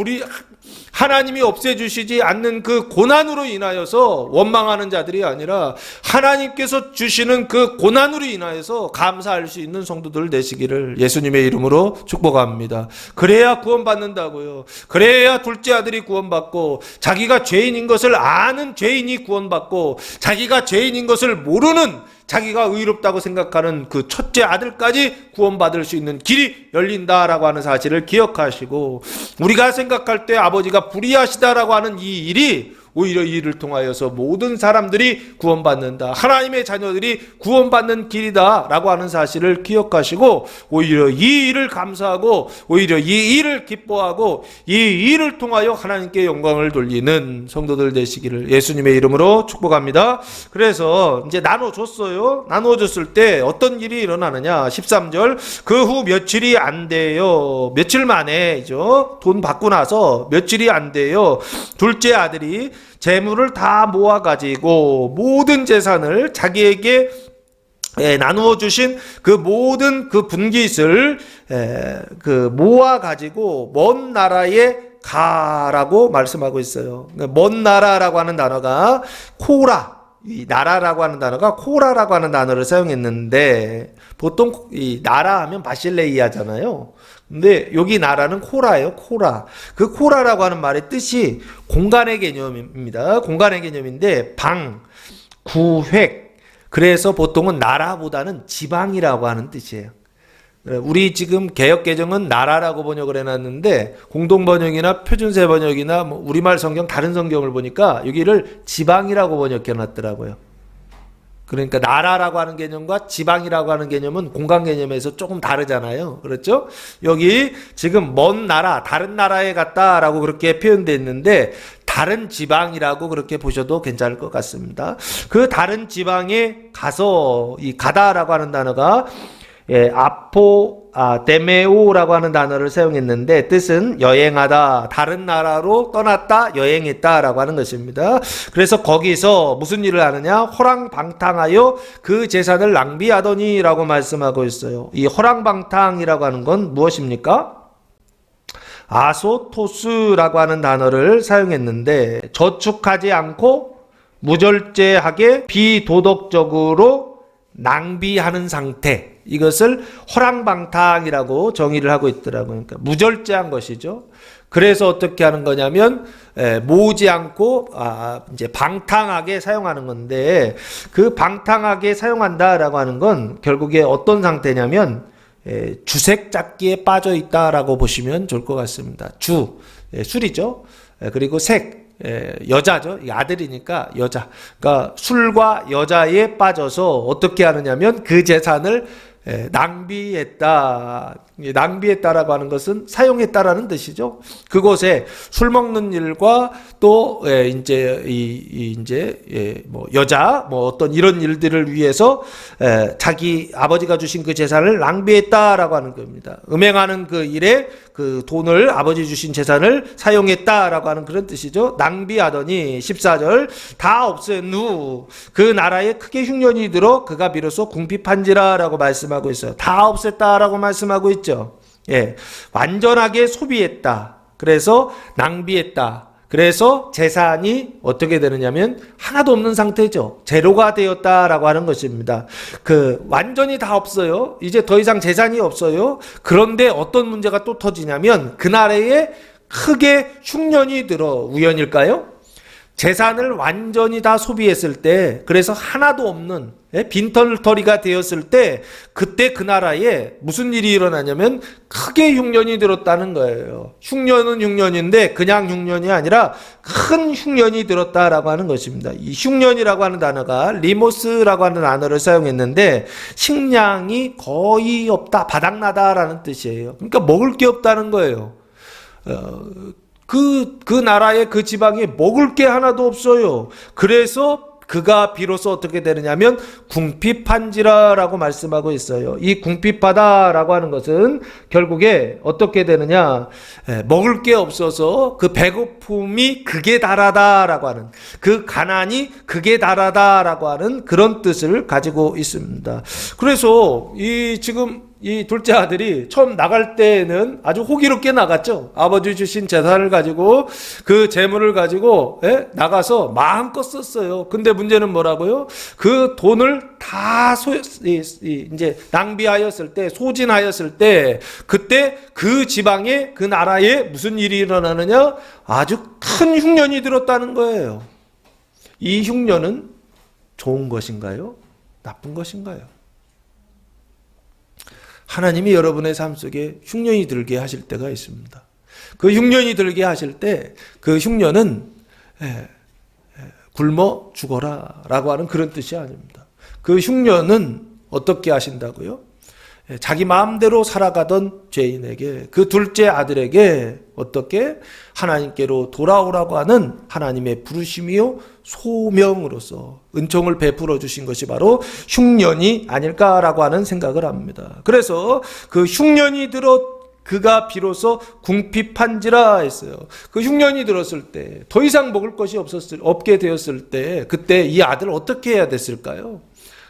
A: 하나님이 없애주시지 않는 그 고난으로 인하여서 원망하는 자들이 아니라 하나님께서 주시는 그 고난으로 인하여서 감사할 수 있는 성도들 되시기를 예수님의 이름으로 축복합니다. 그래야 구원받는다고요. 그래야 둘째 아들이 구원받고, 자기가 죄인인 것을 아는 죄인이 구원받고, 자기가 죄인인 것을 모르는, 자기가 의롭다고 생각하는 그 첫째 아들까지 구원받을 수 있는 길이 열린다라고 하는 사실을 기억하시고, 우리가 생각할 때 아버지가 불의하시다라고 하는 이 일이 오히려 이 일을 통하여서 모든 사람들이 구원받는다, 하나님의 자녀들이 구원받는 길이다 라고 하는 사실을 기억하시고, 오히려 이 일을 감사하고 오히려 이 일을 기뻐하고 이 일을 통하여 하나님께 영광을 돌리는 성도들 되시기를 예수님의 이름으로 축복합니다. 그래서 이제 나눠줬어요. 나눠줬을 때 어떤 일이 일어나느냐? 13절, 그 후 며칠이 안 돼요. 며칠 만에죠. 돈 받고 나서 며칠이 안 돼요. 둘째 아들이 재물을 다 모아가지고 모든 재산을 자기에게 나누어 주신 그 모든 그 분깃을 그 모아가지고 먼 나라에 가라고 말씀하고 있어요. 먼 나라라고 하는 단어가 코라, 이 나라라고 하는 단어가 코라라고 하는 단어를 사용했는데, 보통 이 나라 하면 바실레이아잖아요. 근데 여기 나라는 코라예요. 코라. 그 코라라고 하는 말의 뜻이 공간의 개념입니다. 공간의 개념인데 방, 구획. 그래서 보통은 나라보다는 지방이라고 하는 뜻이에요. 우리 지금 개역개정은 나라라고 번역을 해놨는데, 공동번역이나 표준세 번역이나 뭐 우리말 성경 다른 성경을 보니까 여기를 지방이라고 번역해놨더라고요. 그러니까 나라라고 하는 개념과 지방이라고 하는 개념은 공간 개념에서 조금 다르잖아요. 그렇죠? 여기 지금 먼 나라, 다른 나라에 갔다라고 그렇게 표현되어 있는데, 다른 지방이라고 그렇게 보셔도 괜찮을 것 같습니다. 그 다른 지방에 가서 이 가다라고 하는 단어가 데메오라고 하는 단어를 사용했는데 뜻은 여행하다, 다른 나라로 떠났다, 여행했다라고 하는 것입니다. 그래서 거기서 무슨 일을 하느냐? 호랑방탕하여 그 재산을 낭비하더니라고 말씀하고 있어요. 이 호랑방탕이라고 하는 건 무엇입니까? 아소토스라고 하는 단어를 사용했는데 저축하지 않고 무절제하게 비도덕적으로 낭비하는 상태, 이것을 호랑방탕이라고 정의를 하고 있더라고요. 그러니까 무절제한 것이죠. 그래서 어떻게 하는 거냐면 모으지 않고 이제 방탕하게 사용하는 건데, 그 방탕하게 사용한다라고 하는 건 결국에 어떤 상태냐면 주색 잡기에 빠져 있다라고 보시면 좋을 것 같습니다. 술이죠. 그리고 색, 여자죠. 아들이니까 여자. 그러니까 술과 여자에 빠져서 어떻게 하느냐면 그 재산을 낭비했다. 낭비했다라고 하는 것은 사용했다라는 뜻이죠. 그곳에 술 먹는 일과 또 이제 뭐 여자 뭐 어떤 이런 일들을 위해서 자기 아버지가 주신 그 재산을 낭비했다라고 하는 겁니다. 음행하는 그 일에 그 돈을, 아버지 주신 재산을 사용했다라고 하는 그런 뜻이죠. 낭비하더니 14절 다 없앤 후 그 나라에 크게 흉년이 들어 그가 비로소 궁핍한지라라고 말씀하고 있어요. 다 없앴다라고 말씀하고 있죠. 완전하게 소비했다. 그래서 낭비했다. 그래서 재산이 어떻게 되느냐면 하나도 없는 상태죠. 제로가 되었다라고 하는 것입니다. 완전히 다 없어요. 이제 더 이상 재산이 없어요. 그런데 어떤 문제가 또 터지냐면 그 나라에 크게 흉년이 들어. 우연일까요? 재산을 완전히 다 소비했을 때, 그래서 하나도 없는 빈털터리가 되었을 때, 그때 그 나라에 무슨 일이 일어나냐면 크게 흉년이 들었다는 거예요. 흉년은 흉년인데 그냥 흉년이 아니라 큰 흉년이 들었다라고 하는 것입니다. 이 흉년이라고 하는 단어가 리모스라고 하는 단어를 사용했는데 식량이 거의 없다, 바닥나다라는 뜻이에요. 그러니까 먹을 게 없다는 거예요. 그 나라의 그 지방에 먹을 게 하나도 없어요. 그래서 그가 비로소 어떻게 되느냐면 궁핍한지라라고 말씀하고 있어요. 이 궁핍하다라고 하는 것은 결국에 어떻게 되느냐, 먹을 게 없어서 그 배고픔이 극에 달하다라고 하는, 그 가난이 극에 달하다라고 하는 그런 뜻을 가지고 있습니다. 그래서 지금 이 둘째 아들이 처음 나갈 때는 아주 호기롭게 나갔죠. 아버지 주신 재산을 가지고, 그 재물을 가지고 나가서 마음껏 썼어요. 근데 문제는 뭐라고요? 그 돈을 다 이제 낭비하였을 때, 소진하였을 때, 그때 그 지방에, 그 나라에 무슨 일이 일어나느냐? 아주 큰 흉년이 들었다는 거예요. 이 흉년은 좋은 것인가요? 나쁜 것인가요? 하나님이 여러분의 삶 속에 흉년이 들게 하실 때가 있습니다. 그 흉년이 들게 하실 때 그 흉년은 굶어 죽어라 라고 하는 그런 뜻이 아닙니다. 그 흉년은 어떻게 하신다고요? 자기 마음대로 살아가던 죄인에게, 그 둘째 아들에게 어떻게 하나님께로 돌아오라고 하는 하나님의 부르심이요 소명으로서 은총을 베풀어 주신 것이 바로 흉년이 아닐까라고 하는 생각을 합니다. 그래서 그 흉년이 들어 그가 비로소 궁핍한지라 했어요. 그 흉년이 들었을 때, 더 이상 먹을 것이 없게 되었을 때, 그때 이 아들 어떻게 해야 됐을까요?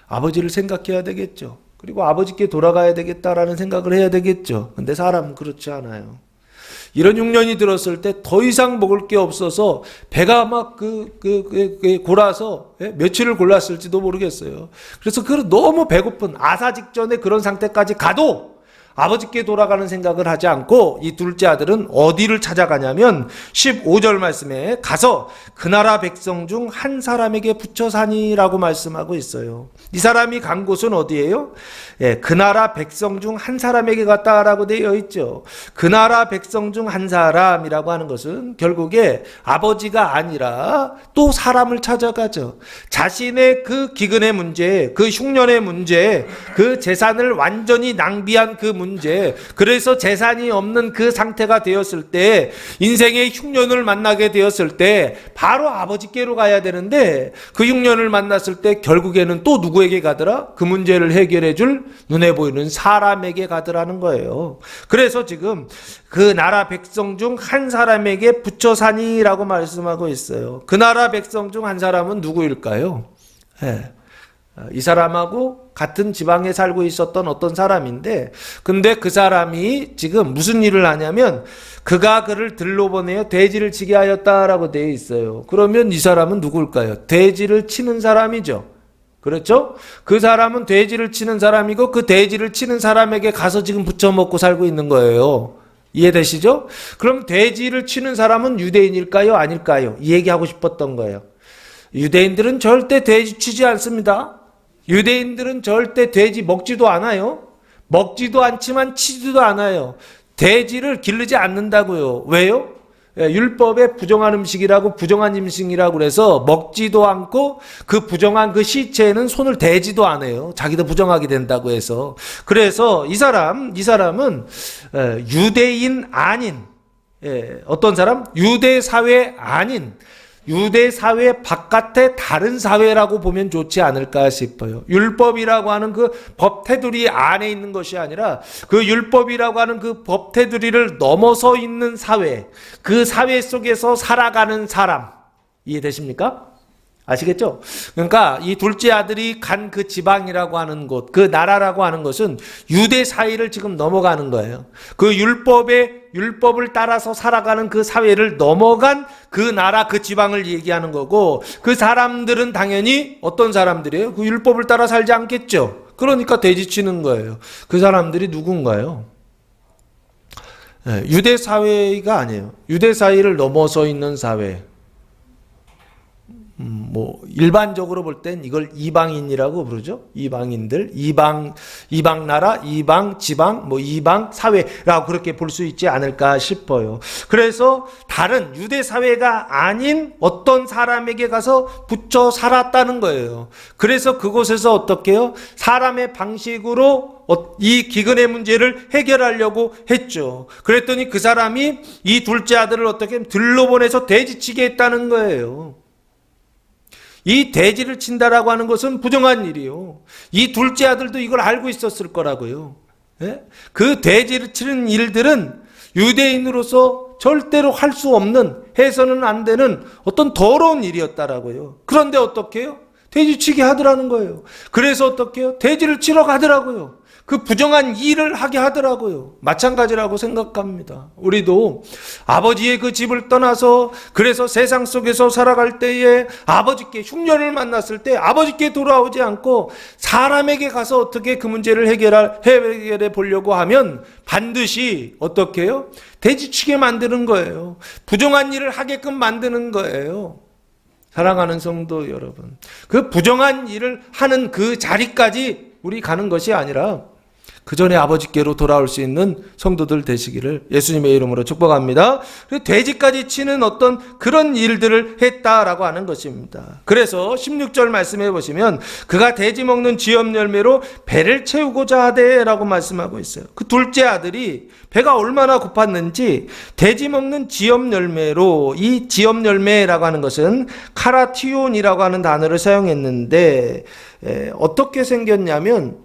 A: 아버지를 생각해야 되겠죠. 그리고 아버지께 돌아가야 되겠다라는 생각을 해야 되겠죠. 근데 사람은 그렇지 않아요. 이런 흉년이 들었을 때 더 이상 먹을 게 없어서 배가 막 골아서 며칠을 골랐을지도 모르겠어요. 그래서 너무 배고픈 아사 직전에 그런 상태까지 가도 아버지께 돌아가는 생각을 하지 않고 이 둘째 아들은 어디를 찾아가냐면 15절 말씀에 가서 그 나라 백성 중 한 사람에게 붙여 사니라고 말씀하고 있어요. 이 사람이 간 곳은 어디예요? 그 나라 백성 중 한 사람에게 갔다라고 되어 있죠. 그 나라 백성 중 한 사람이라고 하는 것은 결국에 아버지가 아니라 또 사람을 찾아가죠. 자신의 그 기근의 문제, 그 흉년의 문제, 그 재산을 완전히 낭비한 그 문제, 그래서 재산이 없는 그 상태가 되었을 때, 인생의 흉년을 만나게 되었을 때 바로 아버지께로 가야 되는데, 그 흉년을 만났을 때 결국에는 또 누구에게 가더라? 그 문제를 해결해 줄 눈에 보이는 사람에게 가더라는 거예요. 그래서 지금 그 나라 백성 중 한 사람에게 붙여 사니라고 말씀하고 있어요. 그 나라 백성 중 한 사람은 누구일까요? 이 사람하고 같은 지방에 살고 있었던 어떤 사람인데, 근데 그 사람이 지금 무슨 일을 하냐면, 그가 그를 들러보내어 돼지를 치게 하였다라고 되어 있어요. 그러면 이 사람은 누구일까요? 돼지를 치는 사람이죠. 그렇죠? 그 사람은 돼지를 치는 사람이고, 그 돼지를 치는 사람에게 가서 지금 부쳐먹고 살고 있는 거예요. 이해되시죠? 그럼 돼지를 치는 사람은 유대인일까요? 아닐까요? 이 얘기하고 싶었던 거예요. 유대인들은 절대 돼지 치지 않습니다. 유대인들은 절대 돼지 먹지도 않아요. 먹지도 않지만 치지도 않아요. 돼지를 기르지 않는다고요. 왜요? 율법에 부정한 음식이라고, 부정한 음식이라고 그래서 먹지도 않고, 그 부정한 그 시체에는 손을 대지도 않아요. 자기도 부정하게 된다고 해서. 그래서 이 사람은 유대인 아닌, 어떤 사람? 유대 사회 아닌, 유대 사회 바깥의 다른 사회라고 보면 좋지 않을까 싶어요. 율법이라고 하는 그 법 테두리 안에 있는 것이 아니라, 그 율법이라고 하는 그 법 테두리를 넘어서 있는 사회, 그 사회 속에서 살아가는 사람. 이해되십니까? 아시겠죠? 그러니까 이 둘째 아들이 간 그 지방이라고 하는 곳, 그 나라라고 하는 것은 유대 사회를 지금 넘어가는 거예요. 그 율법을 따라서 살아가는 그 사회를 넘어간 그 나라, 그 지방을 얘기하는 거고, 그 사람들은 당연히 어떤 사람들이에요? 그 율법을 따라 살지 않겠죠. 그러니까 돼지치는 거예요. 그 사람들이 누군가요? 유대 사회가 아니에요. 유대 사회를 넘어서 있는 사회. 일반적으로 볼 땐 이걸 이방인이라고 부르죠. 이방인들, 이방 나라, 이방 지방, 이방 사회라고 그렇게 볼 수 있지 않을까 싶어요. 그래서 다른 유대 사회가 아닌 어떤 사람에게 가서 붙여 살았다는 거예요. 그래서 그곳에서 어떻게 해요? 사람의 방식으로 이 기근의 문제를 해결하려고 했죠. 그랬더니 그 사람이 이 둘째 아들을 어떻게 들러보내서 돼지치게 했다는 거예요. 이 돼지를 친다라고 하는 것은 부정한 일이요. 이 둘째 아들도 이걸 알고 있었을 거라고요. 그 돼지를 치는 일들은 유대인으로서 절대로 할 수 없는, 해서는 안 되는 어떤 더러운 일이었다라고요. 그런데 어떻게 해요? 돼지치게 하더라는 거예요. 그래서 어떻게 해요? 돼지를 치러 가더라고요. 그 부정한 일을 하게 하더라고요. 마찬가지라고 생각합니다. 우리도 아버지의 그 집을 떠나서, 그래서 세상 속에서 살아갈 때에 아버지께 흉년을 만났을 때 아버지께 돌아오지 않고 사람에게 가서 어떻게 그 문제를 해결해 보려고 하면 반드시 어떻게 해요? 돼지치게 만드는 거예요. 부정한 일을 하게끔 만드는 거예요. 사랑하는 성도 여러분, 그 부정한 일을 하는 그 자리까지 우리 가는 것이 아니라 그 전에 아버지께로 돌아올 수 있는 성도들 되시기를 예수님의 이름으로 축복합니다. 돼지까지 치는 어떤 그런 일들을 했다라고 하는 것입니다. 그래서 16절 말씀해 보시면, 그가 돼지 먹는 지엽 열매로 배를 채우고자 하되라고 말씀하고 있어요. 그 둘째 아들이 배가 얼마나 고팠는지 돼지 먹는 지엽 열매로, 이 지엽 열매라고 하는 것은 카라티온이라고 하는 단어를 사용했는데, 어떻게 생겼냐면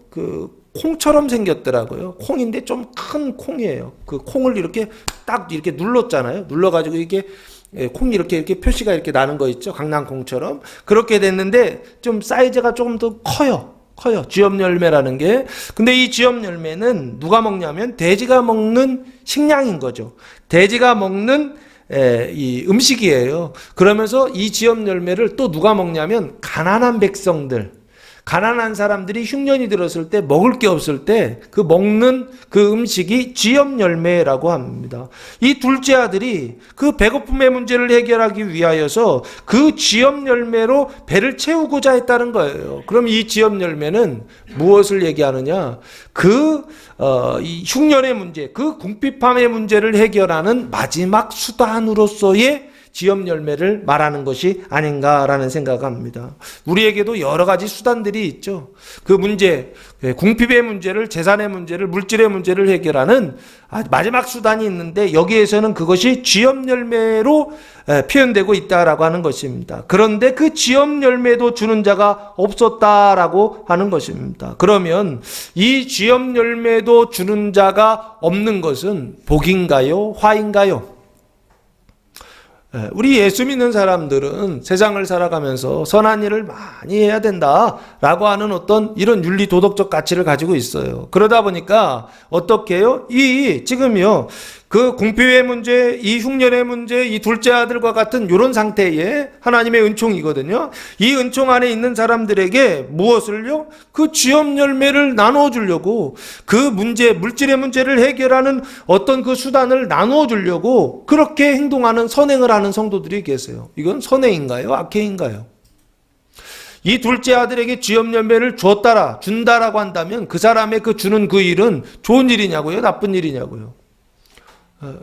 A: 콩처럼 생겼더라고요. 콩인데 좀 큰 콩이에요. 그 콩을 이렇게 딱 이렇게 눌렀잖아요. 눌러가지고 이게 콩이 이렇게 표시가 이렇게 나는 거 있죠. 강낭콩처럼. 그렇게 됐는데 좀 사이즈가 조금 더 커요. 쥐엽 열매라는 게. 근데 이 쥐엽 열매는 누가 먹냐면 돼지가 먹는 식량인 거죠. 돼지가 먹는 이 음식이에요. 그러면서 이 쥐엽 열매를 또 누가 먹냐면 가난한 백성들, 가난한 사람들이 흉년이 들었을 때 먹을 게 없을 때 그 먹는 그 음식이 쥐엽 열매라고 합니다. 이 둘째 아들이 그 배고픔의 문제를 해결하기 위하여서 그 쥐엽 열매로 배를 채우고자 했다는 거예요. 그럼 이 쥐엽 열매는 무엇을 얘기하느냐? 이 흉년의 문제, 그 궁핍함의 문제를 해결하는 마지막 수단으로서의 지엽 열매를 말하는 것이 아닌가라는 생각을 합니다. 우리에게도 여러 가지 수단들이 있죠. 그 문제, 궁핍의 문제를, 재산의 문제를, 물질의 문제를 해결하는 마지막 수단이 있는데 여기에서는 그것이 지엽 열매로 표현되고 있다라고 하는 것입니다. 그런데 그 지엽 열매도 주는 자가 없었다라고 하는 것입니다. 그러면 이 지엽 열매도 주는 자가 없는 것은 복인가요? 화인가요? 우리 예수 믿는 사람들은 세상을 살아가면서 선한 일을 많이 해야 된다라고 하는 어떤 이런 윤리 도덕적 가치를 가지고 있어요. 그러다 보니까 어떻게 해요? 지금요, 그 궁핍의 문제, 이 흉년의 문제, 이 둘째 아들과 같은 이런 상태에 하나님의 은총이거든요. 이 은총 안에 있는 사람들에게 무엇을요? 그 지엽 열매를 나누어 주려고, 그 문제, 물질의 문제를 해결하는 어떤 그 수단을 나누어 주려고 그렇게 행동하는, 선행을 하는 성도들이 계세요. 이건 선행인가요? 악행인가요? 이 둘째 아들에게 지엽 열매를 준다라고 한다면 그 사람의 그 주는 그 일은 좋은 일이냐고요? 나쁜 일이냐고요?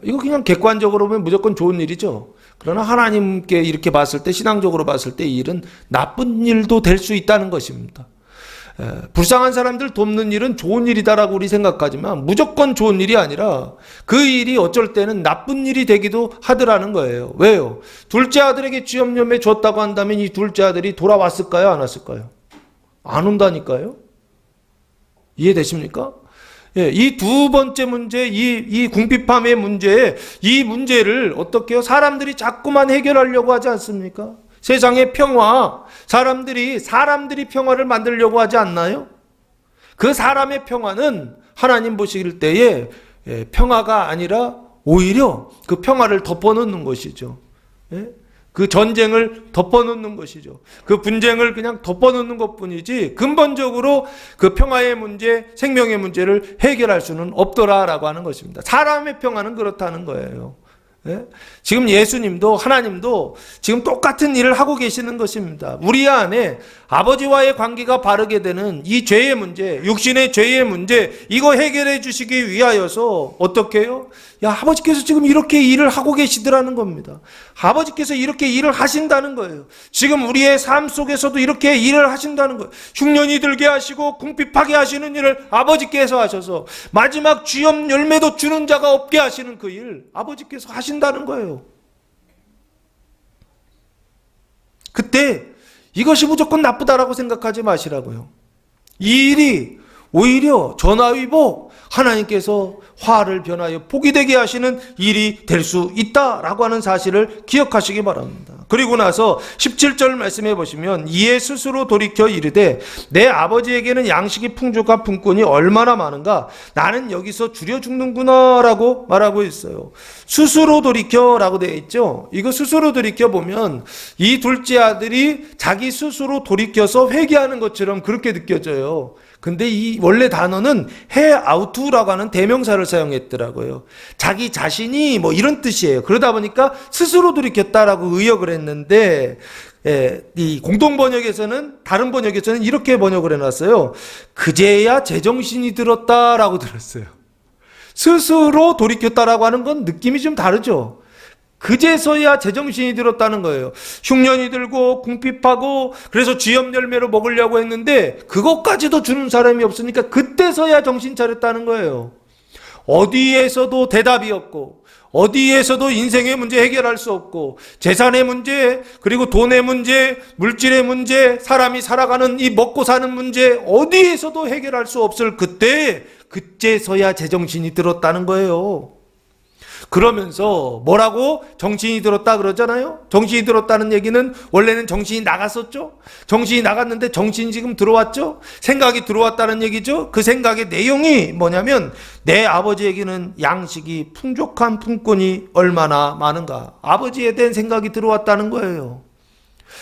A: 이거 그냥 객관적으로 보면 무조건 좋은 일이죠. 그러나 하나님께 이렇게 봤을 때, 신앙적으로 봤을 때 이 일은 나쁜 일도 될 수 있다는 것입니다. 불쌍한 사람들 돕는 일은 좋은 일이다라고 우리 생각하지만 무조건 좋은 일이 아니라 그 일이 어쩔 때는 나쁜 일이 되기도 하더라는 거예요. 왜요? 둘째 아들에게 지엽 열매 줬다고 한다면 이 둘째 아들이 돌아왔을까요? 안 왔을까요? 안 온다니까요. 이해되십니까? 이 두 번째 문제, 이 궁핍함의 문제, 이 문제를 어떻게 해요? 사람들이 자꾸만 해결하려고 하지 않습니까? 세상의 평화, 사람들이 평화를 만들려고 하지 않나요? 그 사람의 평화는 하나님 보실 때에 평화가 아니라 오히려 그 평화를 덮어놓는 것이죠. 그 전쟁을 덮어놓는 것이죠. 그 분쟁을 그냥 덮어놓는 것뿐이지 근본적으로 그 평화의 문제, 생명의 문제를 해결할 수는 없더라라고 하는 것입니다. 사람의 평화는 그렇다는 거예요. 지금 예수님도 하나님도 지금 똑같은 일을 하고 계시는 것입니다. 우리 안에 아버지와의 관계가 바르게 되는 이 죄의 문제, 육신의 죄의 문제, 이거 해결해 주시기 위하여서 어떻게 해요? 아버지께서 지금 이렇게 일을 하고 계시더라는 겁니다. 아버지께서 이렇게 일을 하신다는 거예요. 지금 우리의 삶 속에서도 이렇게 일을 하신다는 거예요. 흉년이 들게 하시고 궁핍하게 하시는 일을 아버지께서 하셔서 마지막 지엽 열매도 주는 자가 없게 하시는 그 일 아버지께서 하신다는 거예요. 그때 이것이 무조건 나쁘다라고 생각하지 마시라고요. 이 일이 오히려 전화위복, 하나님께서 화를 변하여 복이 되게 하시는 일이 될 수 있다라고 하는 사실을 기억하시기 바랍니다. 그리고 나서 17절 말씀해 보시면 이에 스스로 돌이켜 이르되 내 아버지에게는 양식이 풍족한 품꾼이 얼마나 많은가 나는 여기서 줄여 죽는구나 라고 말하고 있어요. 스스로 돌이켜라고 되어 있죠. 이거 스스로 돌이켜 보면 이 둘째 아들이 자기 스스로 돌이켜서 회개하는 것처럼 그렇게 느껴져요. 근데 이 원래 단어는 해아우트라고 하는 대명사를 사용했더라고요. 자기 자신이 뭐 이런 뜻이에요. 그러다 보니까 스스로 돌이켰다라고 의역을 했는데 이 공동번역에서는, 다른 번역에서는 이렇게 번역을 해놨어요. 그제야 제정신이 들었다라고 들었어요. 스스로 돌이켰다라고 하는 건 느낌이 좀 다르죠. 그제서야 제정신이 들었다는 거예요. 흉년이 들고 궁핍하고 그래서 지엽 열매로 먹으려고 했는데 그것까지도 주는 사람이 없으니까 그때서야 정신 차렸다는 거예요. 어디에서도 대답이 없고 어디에서도 인생의 문제 해결할 수 없고 재산의 문제, 그리고 돈의 문제, 물질의 문제, 사람이 살아가는 이 먹고 사는 문제 어디에서도 해결할 수 없을 그때서야 제정신이 들었다는 거예요. 그러면서 뭐라고 정신이 들었다 그러잖아요. 정신이 들었다는 얘기는 원래는 정신이 나갔었죠. 정신이 나갔는데 정신이 지금 들어왔죠. 생각이 들어왔다는 얘기죠. 그 생각의 내용이 뭐냐면 내 아버지에게는 양식이 풍족한 품꾼이 얼마나 많은가. 아버지에 대한 생각이 들어왔다는 거예요.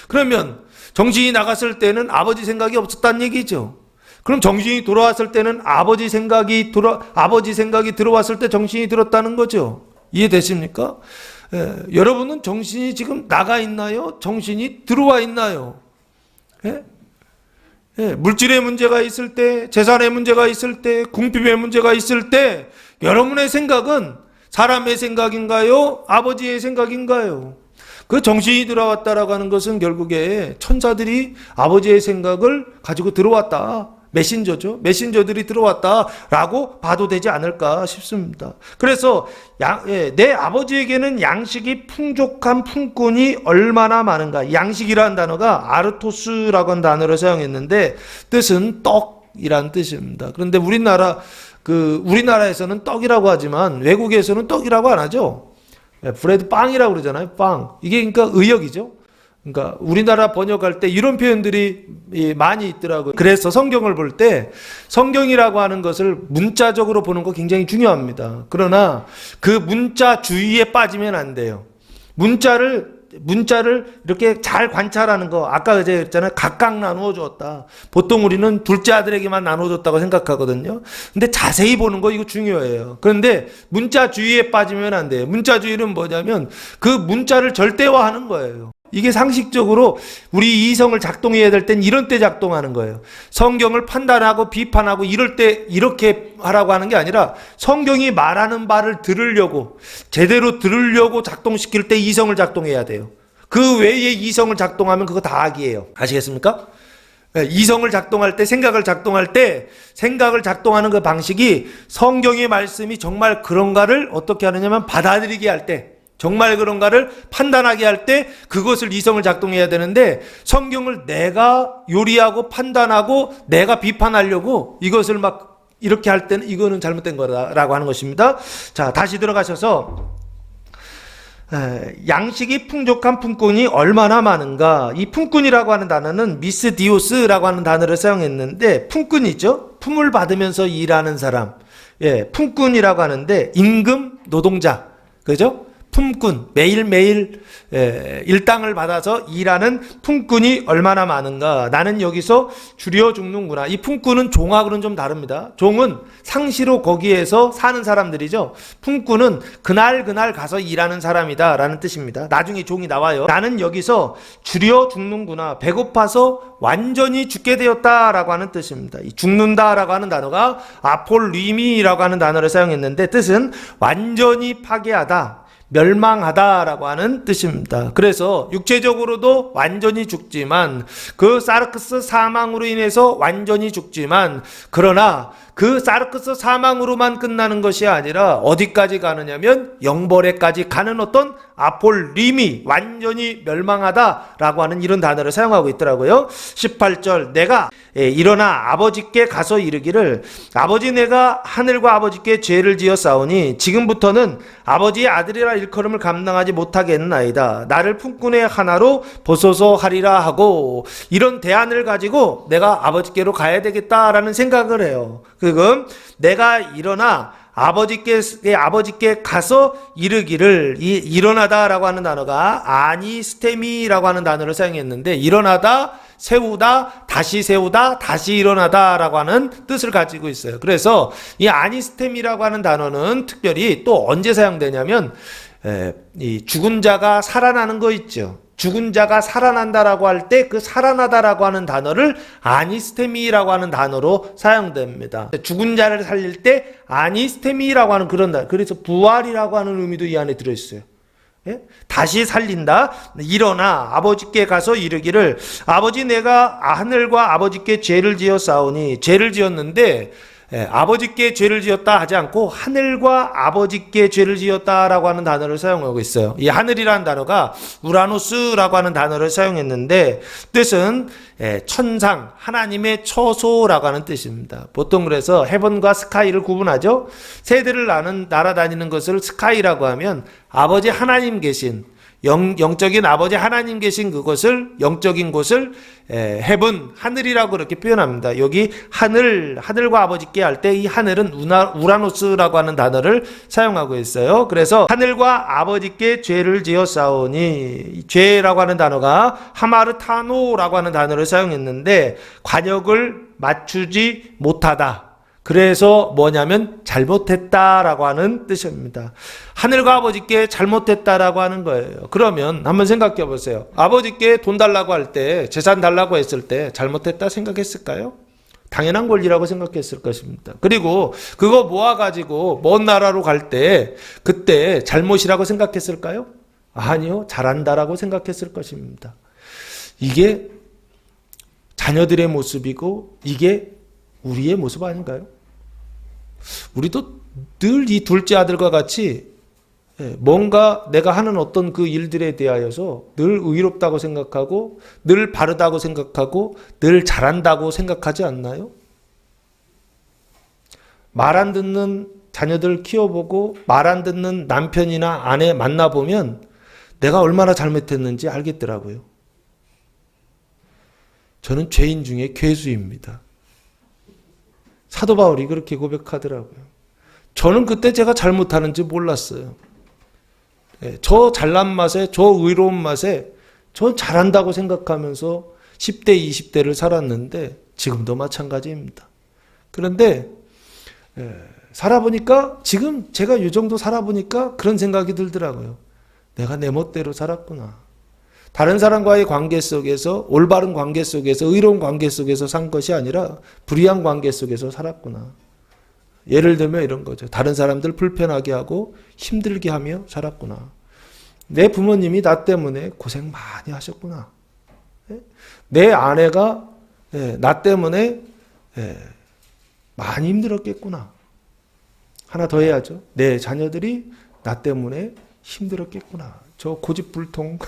A: 그러면 정신이 나갔을 때는 아버지 생각이 없었다는 얘기죠. 그럼 정신이 돌아왔을 때는 아버지 생각이 들어왔을 때 정신이 들었다는 거죠. 이해되십니까? 여러분은 정신이 지금 나가 있나요? 정신이 들어와 있나요? 물질의 문제가 있을 때, 재산의 문제가 있을 때, 궁핍의 문제가 있을 때 여러분의 생각은 사람의 생각인가요? 아버지의 생각인가요? 그 정신이 들어왔다라고 하는 것은 결국에 천사들이 아버지의 생각을 가지고 들어왔다. 메신저죠. 메신저들이 들어왔다라고 봐도 되지 않을까 싶습니다. 그래서 내 아버지에게는 양식이 풍족한 품꾼이 얼마나 많은가. 양식이라는 단어가 아르토스라고 하는 단어를 사용했는데 뜻은 떡이란 뜻입니다. 그런데 우리나라에서는 떡이라고 하지만 외국에서는 떡이라고 안 하죠. 브레드 빵이라고 그러잖아요. 빵. 이게 그러니까 의역이죠. 그러니까 우리나라 번역할 때 이런 표현들이 많이 있더라고요. 그래서 성경을 볼 때 성경이라고 하는 것을 문자적으로 보는 거 굉장히 중요합니다. 그러나 그 문자 주의에 빠지면 안 돼요. 문자를 이렇게 잘 관찰하는 거. 아까 이제 그랬잖아요. 각각 나누어 줬다. 보통 우리는 둘째 아들에게만 나누어 줬다고 생각하거든요. 근데 자세히 보는 거 이거 중요해요. 그런데 문자 주의에 빠지면 안 돼요. 문자 주의는 뭐냐면 그 문자를 절대화하는 거예요. 이게 상식적으로 우리 이성을 작동해야 될 땐 이런 때 작동하는 거예요. 성경을 판단하고 비판하고 이럴 때 이렇게 하라고 하는 게 아니라 성경이 말하는 바를 제대로 들으려고 작동시킬 때 이성을 작동해야 돼요. 그 외에 이성을 작동하면 그거 다 악이에요. 아시겠습니까? 이성을 작동할 때, 생각을 작동하는 그 방식이 성경의 말씀이 정말 그런가를 어떻게 하느냐면 받아들이게 할 때, 정말 그런가를 판단하게 할 때 그것을 이성을 작동해야 되는데 성경을 내가 요리하고 판단하고 내가 비판하려고 이것을 막 이렇게 할 때는 이거는 잘못된 거라고 하는 것입니다. 자, 다시 들어가셔서 양식이 풍족한 품꾼이 얼마나 많은가. 이 품꾼이라고 하는 단어는 미스디오스라고 하는 단어를 사용했는데 품꾼이죠. 품을 받으면서 일하는 사람. 품꾼이라고 하는데 임금 노동자. 그죠? 품꾼, 매일매일 일당을 받아서 일하는 품꾼이 얼마나 많은가. 나는 여기서 줄여 죽는구나. 이 품꾼은 종하고는 좀 다릅니다. 종은 상시로 거기에서 사는 사람들이죠. 품꾼은 그날 가서 일하는 사람이다 라는 뜻입니다. 나중에 종이 나와요. 나는 여기서 줄여 죽는구나. 배고파서 완전히 죽게 되었다라고 하는 뜻입니다. 이 죽는다라고 하는 단어가 아폴리미라고 하는 단어를 사용했는데 뜻은 완전히 파괴하다, 멸망하다라고 하는 뜻입니다. 그래서 육체적으로도 완전히 죽지만 그 사르크스 사망으로 인해서 완전히 죽지만 그러나 그 사르크스 사망으로만 끝나는 것이 아니라 어디까지 가느냐면 영벌에까지 가는 어떤 아폴리미, 완전히 멸망하다라고 하는 이런 단어를 사용하고 있더라고요. 18절 내가 일어나 아버지께 가서 이르기를 아버지 내가 하늘과 아버지께 죄를 지어 싸우니 지금부터는 아버지의 아들이라 일컬음을 감당하지 못하겠나이다. 나를 품꾼의 하나로 보소서 하리라 하고 이런 대안을 가지고 내가 아버지께로 가야 되겠다라는 생각을 해요. 그건 내가 일어나 아버지께 가서 이르기를, 이 일어나다라고 하는 단어가 아니스테미라고 하는 단어를 사용했는데 일어나다, 세우다, 다시 세우다, 다시 일어나다라고 하는 뜻을 가지고 있어요. 그래서 이 아니스테미라고 하는 단어는 특별히 또 언제 사용되냐면 이 죽은 자가 살아나는 거 있죠. 죽은 자가 살아난다라고 할 때 그 살아나다라고 하는 단어를 아니스테미라고 하는 단어로 사용됩니다. 죽은 자를 살릴 때 아니스테미라고 하는 그런 단어. 그래서 부활이라고 하는 의미도 이 안에 들어있어요. 다시 살린다. 일어나 아버지께 가서 이르기를 아버지 내가 하늘과 아버지께 죄를 지어 싸우니 죄를 지었는데 아버지께 죄를 지었다 하지 않고 하늘과 아버지께 죄를 지었다라고 하는 단어를 사용하고 있어요. 이 하늘이라는 단어가 우라노스라고 하는 단어를 사용했는데 뜻은 천상, 하나님의 처소라고 하는 뜻입니다. 보통 그래서 헤븐과 스카이를 구분하죠. 새들을 날아다니는 것을 스카이라고 하면 아버지 하나님 계신 영적인 아버지 하나님 계신 그것을, 영적인 곳을 헤븐, 하늘이라고 그렇게 표현합니다. 여기 하늘과 아버지께 할 때 이 하늘은 우라노스라고 하는 단어를 사용하고 있어요. 그래서 하늘과 아버지께 죄를 지어 싸우니, 죄라고 하는 단어가 하마르타노라고 하는 단어를 사용했는데 관역을 맞추지 못하다. 그래서 뭐냐면 잘못했다라고 하는 뜻입니다. 하늘과 아버지께 잘못했다라고 하는 거예요. 그러면 한번 생각해 보세요. 아버지께 돈 달라고 할 때, 재산 달라고 했을 때 잘못했다 생각했을까요? 당연한 권리라고 생각했을 것입니다. 그리고 그거 모아가지고 먼 나라로 갈 때 그때 잘못이라고 생각했을까요? 아니요, 잘한다라고 생각했을 것입니다. 이게 자녀들의 모습이고 이게 우리의 모습 아닌가요? 우리도 늘 이 둘째 아들과 같이 뭔가 내가 하는 어떤 그 일들에 대하여서 늘 의롭다고 생각하고 늘 바르다고 생각하고 늘 잘한다고 생각하지 않나요? 말 안 듣는 자녀들 키워보고 말 안 듣는 남편이나 아내 만나보면 내가 얼마나 잘못했는지 알겠더라고요. 저는 죄인 중에 괴수입니다. 사도 바울이 그렇게 고백하더라고요. 저는 그때 제가 잘못하는지 몰랐어요. 저 잘난 맛에, 저 의로운 맛에 저 잘한다고 생각하면서 10대, 20대를 살았는데 지금도 마찬가지입니다. 그런데 살아보니까 지금 제가 이 정도 살아보니까 그런 생각이 들더라고요. 내가 내 멋대로 살았구나. 다른 사람과의 관계 속에서 올바른 관계 속에서 의로운 관계 속에서 산 것이 아니라 불의한 관계 속에서 살았구나. 예를 들면 이런 거죠. 다른 사람들 불편하게 하고 힘들게 하며 살았구나. 내 부모님이 나 때문에 고생 많이 하셨구나. 내 아내가 나 때문에 많이 힘들었겠구나. 하나 더 해야죠. 내 자녀들이 나 때문에 힘들었겠구나. 저 고집불통.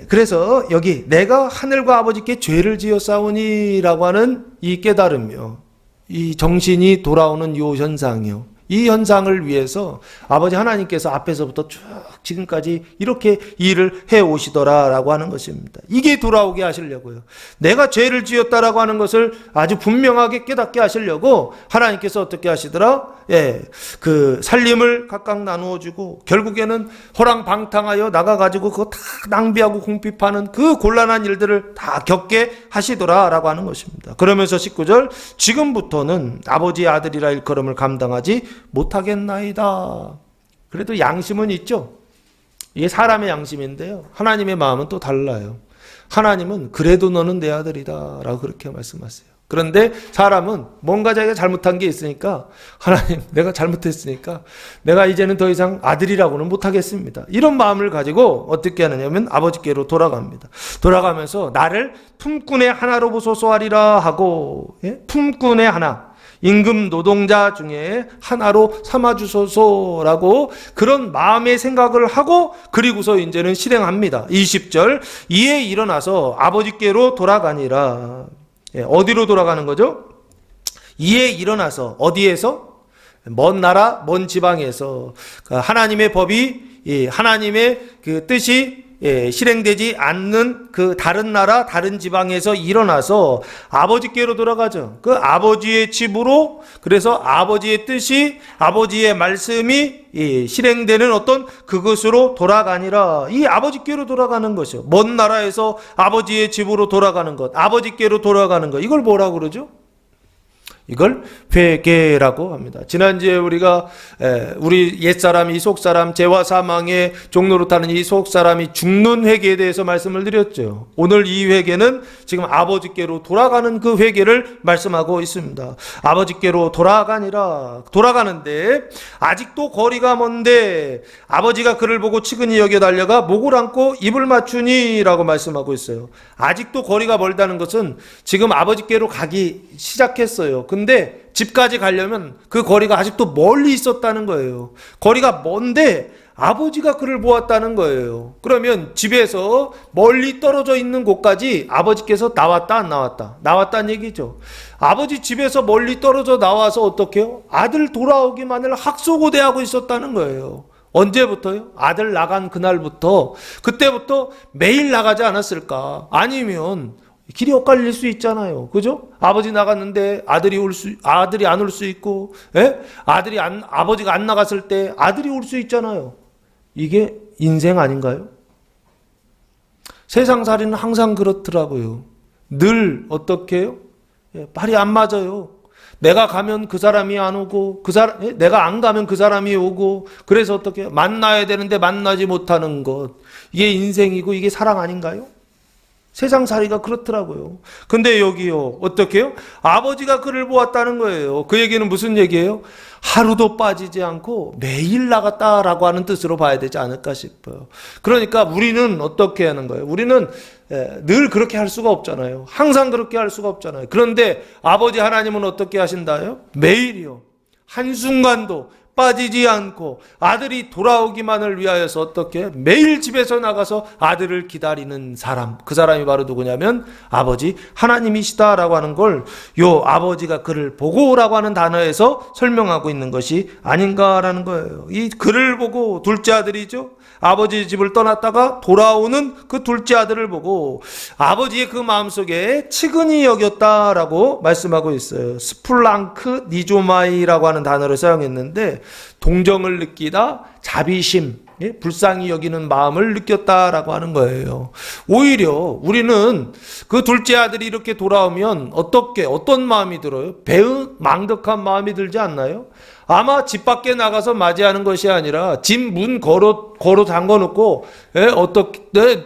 A: 그래서 여기 내가 하늘과 아버지께 죄를 지었사오니라고 하는 이 깨달음이요. 이 정신이 돌아오는 이 현상이요. 이 현상을 위해서 아버지 하나님께서 앞에서부터 쭉 지금까지 이렇게 일을 해오시더라라고 하는 것입니다. 이게 돌아오게 하시려고요. 내가 죄를 지었다라고 하는 것을 아주 분명하게 깨닫게 하시려고 하나님께서 어떻게 하시더라? 그 살림을 각각 나누어 주고 결국에는 호랑방탕하여 나가가지고 그거 다 낭비하고 궁핍하는 그 곤란한 일들을 다 겪게 하시더라라고 하는 것입니다. 그러면서 19절 지금부터는 아버지의 아들이라 일컬음을 감당하지 못하겠나이다. 그래도 양심은 있죠. 이게 사람의 양심인데요. 하나님의 마음은 또 달라요. 하나님은 그래도 너는 내 아들이다 라고 그렇게 말씀하세요. 그런데 사람은 뭔가 자기가 잘못한 게 있으니까 하나님 내가 잘못했으니까 내가 이제는 더 이상 아들이라고는 못하겠습니다. 이런 마음을 가지고 어떻게 하느냐면 아버지께로 돌아갑니다. 돌아가면서 나를 품꾼의 하나로 보소서 하리라 하고 품꾼의 하나 임금 노동자 중에 하나로 삼아주소서라고 그런 마음의 생각을 하고 그리고서 이제는 실행합니다. 20절 이에 일어나서 아버지께로 돌아가니라. 어디로 돌아가는 거죠? 이에 일어나서 어디에서? 먼 나라 먼 지방에서 하나님의 법이 하나님의 그 뜻이 실행되지 않는 그 다른 나라 다른 지방에서 일어나서 아버지께로 돌아가죠. 그 아버지의 집으로 그래서 아버지의 뜻이 아버지의 말씀이 실행되는 어떤 그것으로 돌아가니라. 이 아버지께로 돌아가는 것이요. 먼 나라에서 아버지의 집으로 돌아가는 것, 아버지께로 돌아가는 것, 이걸 뭐라고 그러죠? 이걸 회개라고 합니다. 지난주에 우리가 우리 옛사람, 이 속사람, 죄와 사망의 종로로 타는 이 속사람이 죽는 회개에 대해서 말씀을 드렸죠. 오늘 이 회개는 지금 아버지께로 돌아가는 그 회개를 말씀하고 있습니다. 아버지께로 돌아가니라. 돌아가는데 아직도 거리가 먼데 아버지가 그를 보고 치근히 여겨 달려가 목을 안고 입을 맞추니 라고 말씀하고 있어요. 아직도 거리가 멀다는 것은 지금 아버지께로 가기 시작했어요. 근데 집까지 가려면 그 거리가 아직도 멀리 있었다는 거예요. 거리가 먼데 아버지가 그를 보았다는 거예요. 그러면 집에서 멀리 떨어져 있는 곳까지 아버지께서 나왔다 안 나왔다? 나왔다는 얘기죠. 아버지 집에서 멀리 떨어져 나와서 어떻게 해요? 아들 돌아오기만을 학소고대하고 있었다는 거예요. 언제부터요? 아들 나간 그날부터, 그때부터 매일 나가지 않았을까? 아니면 길이 엇갈릴 수 있잖아요. 그죠? 아버지 나갔는데 아들이 안 올 수 있고, 아버지가 안 나갔을 때 아들이 올 수 있잖아요. 이게 인생 아닌가요? 세상살이는 항상 그렇더라고요. 늘 어떻게 해요? 발이 안 맞아요. 내가 가면 그 사람이 안 오고, 내가 안 가면 그 사람이 오고, 그래서 어떻게 해요? 만나야 되는데 만나지 못하는 것. 이게 인생이고 이게 사랑 아닌가요? 세상살이가 그렇더라고요. 근데 여기요, 어떻게 해요? 아버지가 그를 보았다는 거예요. 그 얘기는 무슨 얘기예요? 하루도 빠지지 않고 매일 나갔다라고 하는 뜻으로 봐야 되지 않을까 싶어요. 그러니까 우리는 어떻게 하는 거예요? 우리는 늘 그렇게 할 수가 없잖아요. 항상 그렇게 할 수가 없잖아요. 그런데 아버지 하나님은 어떻게 하신다요? 매일이요. 한순간도 빠지지 않고 아들이 돌아오기만을 위하여서 어떻게 매일 집에서 나가서 아들을 기다리는 사람, 그 사람이 바로 누구냐면 아버지 하나님이시다라고 하는 걸 요 아버지가 그를 보고라고 하는 단어에서 설명하고 있는 것이 아닌가라는 거예요. 이 그를 보고 둘째 아들이죠. 아버지 집을 떠났다가 돌아오는 그 둘째 아들을 보고 아버지의 그 마음속에 측은히 여겼다라고 말씀하고 있어요. 스플랑크 니조마이라고 하는 단어를 사용했는데 동정을 느끼다, 자비심, 불쌍히 여기는 마음을 느꼈다라고 하는 거예요. 오히려 우리는 그 둘째 아들이 이렇게 돌아오면 어떤 마음이 들어요? 배은망덕한 마음이 들지 않나요? 아마 집 밖에 나가서 맞이하는 것이 아니라 집 문 걸어 잠궈놓고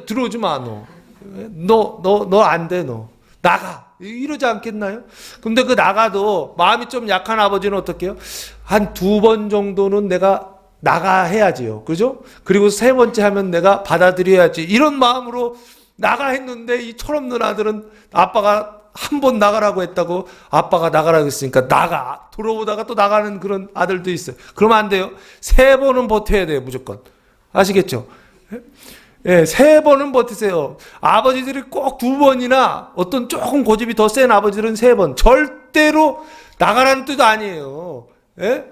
A: 들어오지 마 너 안 돼 너 나가 이러지 않겠나요? 근데 그 나가도 마음이 좀 약한 아버지는 어떻게 해요? 한 2번 정도는 내가 나가 해야지요. 그죠? 그리고 3번째 하면 내가 받아들여야지. 이런 마음으로 나가 했는데 이 철없는 아들은 아빠가 한 번 나가라고 했다고 아빠가 나가라고 했으니까 나가. 돌아오다가 또 나가는 그런 아들도 있어요. 그러면 안 돼요. 3번은 버텨야 돼요. 무조건. 아시겠죠? 예, 3번은 버티세요. 아버지들이 꼭 2번이나 어떤 조금 고집이 더 센 아버지들은 3번. 절대로 나가라는 뜻 아니에요. 예?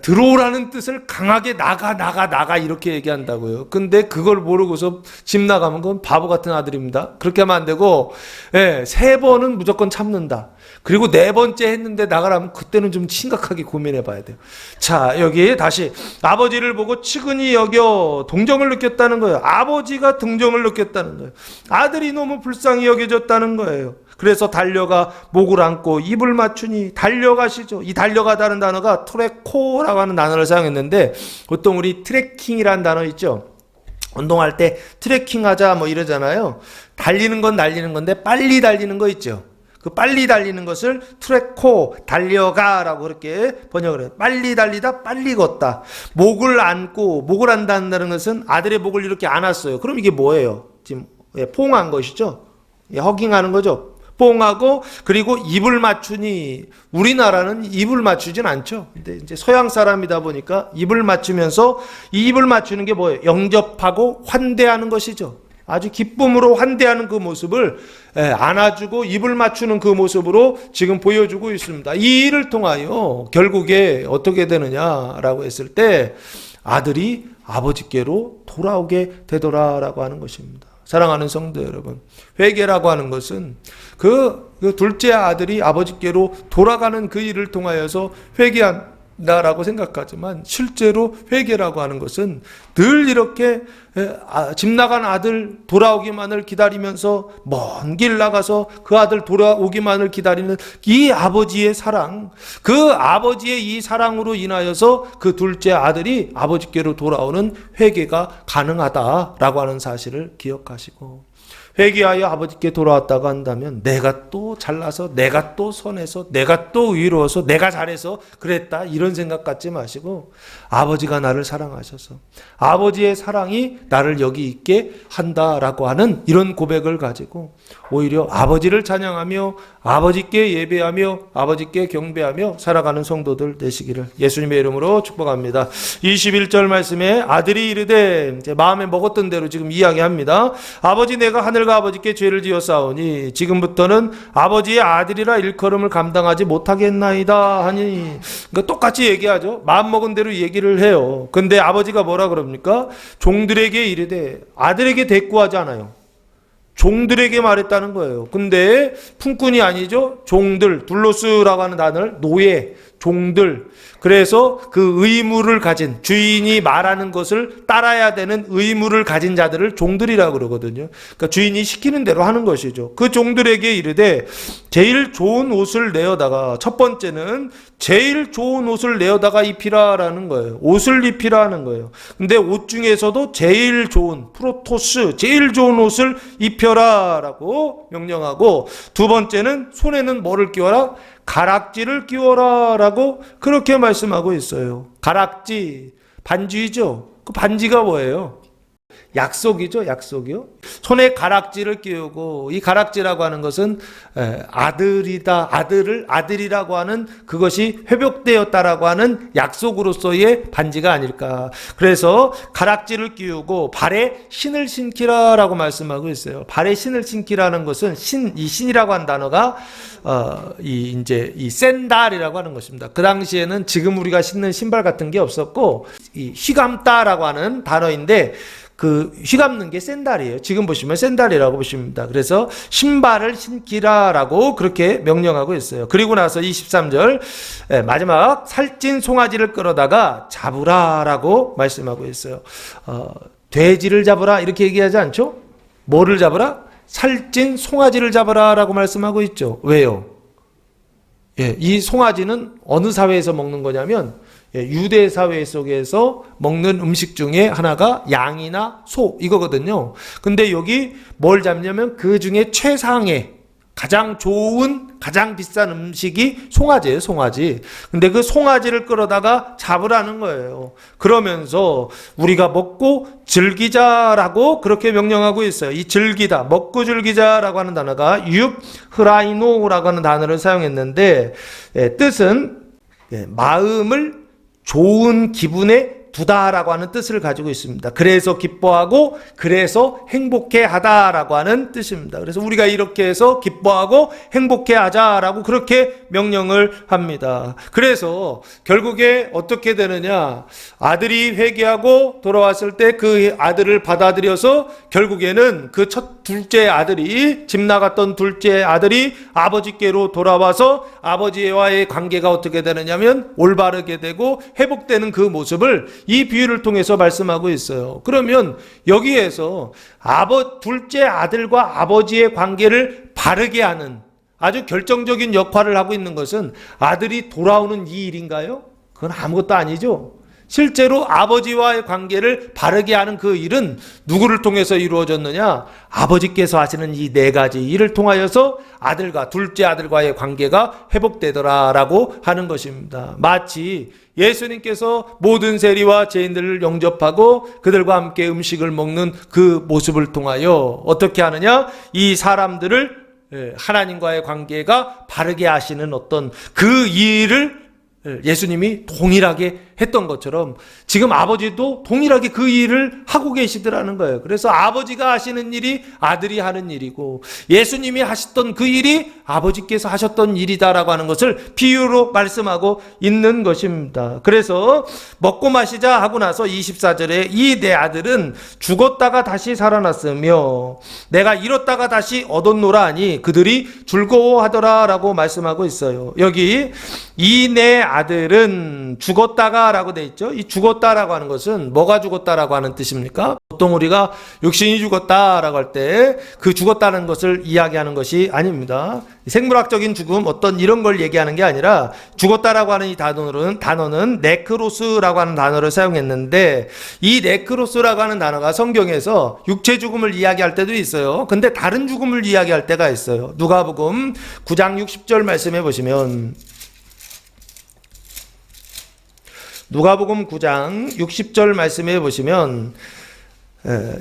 A: 들어오라는 뜻을 강하게 나가 이렇게 얘기한다고요. 근데 그걸 모르고서 집 나가면 그건 바보 같은 아들입니다. 그렇게 하면 안 되고 3번은 무조건 참는다. 그리고 4번째 했는데 나가라면 그때는 좀 심각하게 고민해 봐야 돼요. 자, 여기 다시 아버지를 보고 측은히 여겨 동정을 느꼈다는 거예요. 아버지가 동정을 느꼈다는 거예요. 아들이 너무 불쌍히 여겨졌다는 거예요. 그래서 달려가 목을 안고 입을 맞추니 달려가시죠. 이 달려가다는 단어가 트레코라고 하는 단어를 사용했는데 보통 우리 트레킹이라는 단어 있죠. 운동할 때 트레킹하자 뭐 이러잖아요. 달리는 건 달리는 건데 빨리 달리는 거 있죠. 그 빨리 달리는 것을 트레코, 달려가라고 그렇게 번역을 해요. 빨리 달리다, 빨리 걷다. 목을 안고, 목을 안다는 것은 아들의 목을 이렇게 안았어요. 그럼 이게 뭐예요? 지금 포옹한 것이죠. 허깅하는 거죠. 뽕하고 그리고 입을 맞추니 우리나라는 입을 맞추진 않죠. 근데 이제 서양 사람이다 보니까 입을 맞추면서 이 입을 맞추는 게 뭐예요? 영접하고 환대하는 것이죠. 아주 기쁨으로 환대하는 그 모습을 안아주고 입을 맞추는 그 모습으로 지금 보여주고 있습니다. 이 일을 통하여 결국에 어떻게 되느냐라고 했을 때 아들이 아버지께로 돌아오게 되더라라고 하는 것입니다. 사랑하는 성도 여러분, 회개라고 하는 것은 그 둘째 아들이 아버지께로 돌아가는 그 일을 통하여서 회개한다라고 생각하지만 실제로 회개라고 하는 것은 늘 이렇게 집 나간 아들 돌아오기만을 기다리면서 먼 길 나가서 그 아들 돌아오기만을 기다리는 이 아버지의 사랑, 그 아버지의 이 사랑으로 인하여서 그 둘째 아들이 아버지께로 돌아오는 회개가 가능하다라고 하는 사실을 기억하시고, 회개하여 아버지께 돌아왔다고 한다면 내가 또 잘나서, 내가 또 선해서, 내가 또 의로워서, 내가 잘해서 그랬다 이런 생각 갖지 마시고 아버지가 나를 사랑하셔서 아버지의 사랑이 나를 여기 있게 한다라고 하는 이런 고백을 가지고 오히려 아버지를 찬양하며 아버지께 예배하며 아버지께 경배하며 살아가는 성도들 되시기를 예수님의 이름으로 축복합니다. 21절 말씀에 아들이 이르되, 이제 마음에 먹었던 대로 지금 이야기합니다. 아버지, 내가 하늘과 아버지께 죄를 지었사오니 지금부터는 아버지의 아들이라 일컬음을 감당하지 못하겠나이다 하니, 그러니까 똑같이 얘기하죠. 마음먹은 대로 얘기를 해요. 근데 아버지가 뭐라 그럽니까? 종들에게 이르되, 아들에게 대꾸하지 않아요. 종들에게 말했다는 거예요. 근데 품꾼이 아니죠. 종들, 둘로스라고 하는 단어를 노예, 종들. 그래서 그 의무를 가진, 주인이 말하는 것을 따라야 되는 의무를 가진 자들을 종들이라고 그러거든요. 그러니까 주인이 시키는 대로 하는 것이죠. 그 종들에게 이르되 제일 좋은 옷을 내어다가, 첫 번째는 제일 좋은 옷을 내어다가 입히라라는 거예요. 옷을 입히라는 거예요. 근데 옷 중에서도 제일 좋은 프로토스, 제일 좋은 옷을 입혀라라고 명령하고, 두 번째는 손에는 뭐를 끼워라? 가락지를 끼워라라고 그렇게 말씀하고 있어요. 가락지, 반지죠. 그 반지가 뭐예요? 약속이죠, 약속이요. 손에 가락지를 끼우고, 이 가락지라고 하는 것은 아들이다, 아들이라고 하는 그것이 회복되었다라고 하는 약속으로서의 반지가 아닐까. 그래서 가락지를 끼우고 발에 신을 신기라라고 말씀하고 있어요. 발에 신을 신기라는 것은 이 신이라고 한 단어가 이 샌달이라고 하는 것입니다. 그 당시에는 지금 우리가 신는 신발 같은 게 없었고, 이 휘감다라고 하는 단어인데, 그 휘감는 게 샌달이에요. 지금 보시면 샌달이라고 보십니다. 그래서 신발을 신기라라고 그렇게 명령하고 있어요. 그리고 나서 23절 마지막 살찐 송아지를 끌어다가 잡으라라고 말씀하고 있어요. 돼지를 잡으라 이렇게 얘기하지 않죠? 뭐를 잡으라? 살찐 송아지를 잡으라라고 말씀하고 있죠. 왜요? 이 송아지는 어느 사회에서 먹는 거냐면 유대 사회 속에서 먹는 음식 중에 하나가 양이나 소 이거거든요. 근데 여기 뭘 잡냐면 그 중에 최상의 가장 좋은 가장 비싼 음식이 송아지예요, 송아지. 근데 그 송아지를 끌어다가 잡으라는 거예요. 그러면서 우리가 먹고 즐기자라고 그렇게 명령하고 있어요. 이 즐기다, 먹고 즐기자라고 하는 단어가 유프라이노라고 하는 단어를 사용했는데 뜻은 마음을 좋은 기분에 두다라고 하는 뜻을 가지고 있습니다. 그래서 기뻐하고 그래서 행복해 하다라고 하는 뜻입니다. 그래서 우리가 이렇게 해서 기뻐하고 행복해 하자라고 그렇게 명령을 합니다. 그래서 결국에 어떻게 되느냐, 아들이 회개하고 돌아왔을 때 그 아들을 받아들여서 결국에는 그 둘째 아들이, 집 나갔던 둘째 아들이 아버지께로 돌아와서 아버지와의 관계가 어떻게 되느냐면 올바르게 되고 회복되는 그 모습을 이 비유를 통해서 말씀하고 있어요. 그러면 여기에서 둘째 아들과 아버지의 관계를 바르게 하는 아주 결정적인 역할을 하고 있는 것은 아들이 돌아오는 이 일인가요? 그건 아무것도 아니죠. 실제로 아버지와의 관계를 바르게 하는 그 일은 누구를 통해서 이루어졌느냐? 아버지께서 하시는 이 네 가지 일을 통하여서 둘째 아들과의 관계가 회복되더라라고 하는 것입니다. 마치 예수님께서 모든 세리와 죄인들을 영접하고 그들과 함께 음식을 먹는 그 모습을 통하여 어떻게 하느냐? 이 사람들을 하나님과의 관계가 바르게 하시는 어떤 그 일을 예수님이 동일하게 했던 것처럼 지금 아버지도 동일하게 그 일을 하고 계시더라는 거예요. 그래서 아버지가 하시는 일이 아들이 하는 일이고 예수님이 하셨던 그 일이 아버지께서 하셨던 일이다라고 하는 것을 비유로 말씀하고 있는 것입니다. 그래서 먹고 마시자 하고 나서 24절에 이 내 아들은 죽었다가 다시 살아났으며 내가 잃었다가 다시 얻었노라 하니 그들이 즐거워하더라라고 말씀하고 있어요. 여기 이 내 아들은 죽었다가 라고 돼 있죠. 이 죽었다라고 하는 것은 뭐가 죽었다라고 하는 뜻입니까? 보통 우리가 육신이 죽었다라고 할 때 그 죽었다는 것을 이야기하는 것이 아닙니다. 생물학적인 죽음 어떤 이런 걸 얘기하는 게 아니라 죽었다라고 하는 이 단어는 네크로스라고 하는 단어를 사용했는데 이 네크로스라고 하는 단어가 성경에서 육체 죽음을 이야기할 때도 있어요. 근데 다른 죽음을 이야기할 때가 있어요. 누가복음 9장 60절 말씀해 보시면 누가복음 9장 60절 말씀해 보시면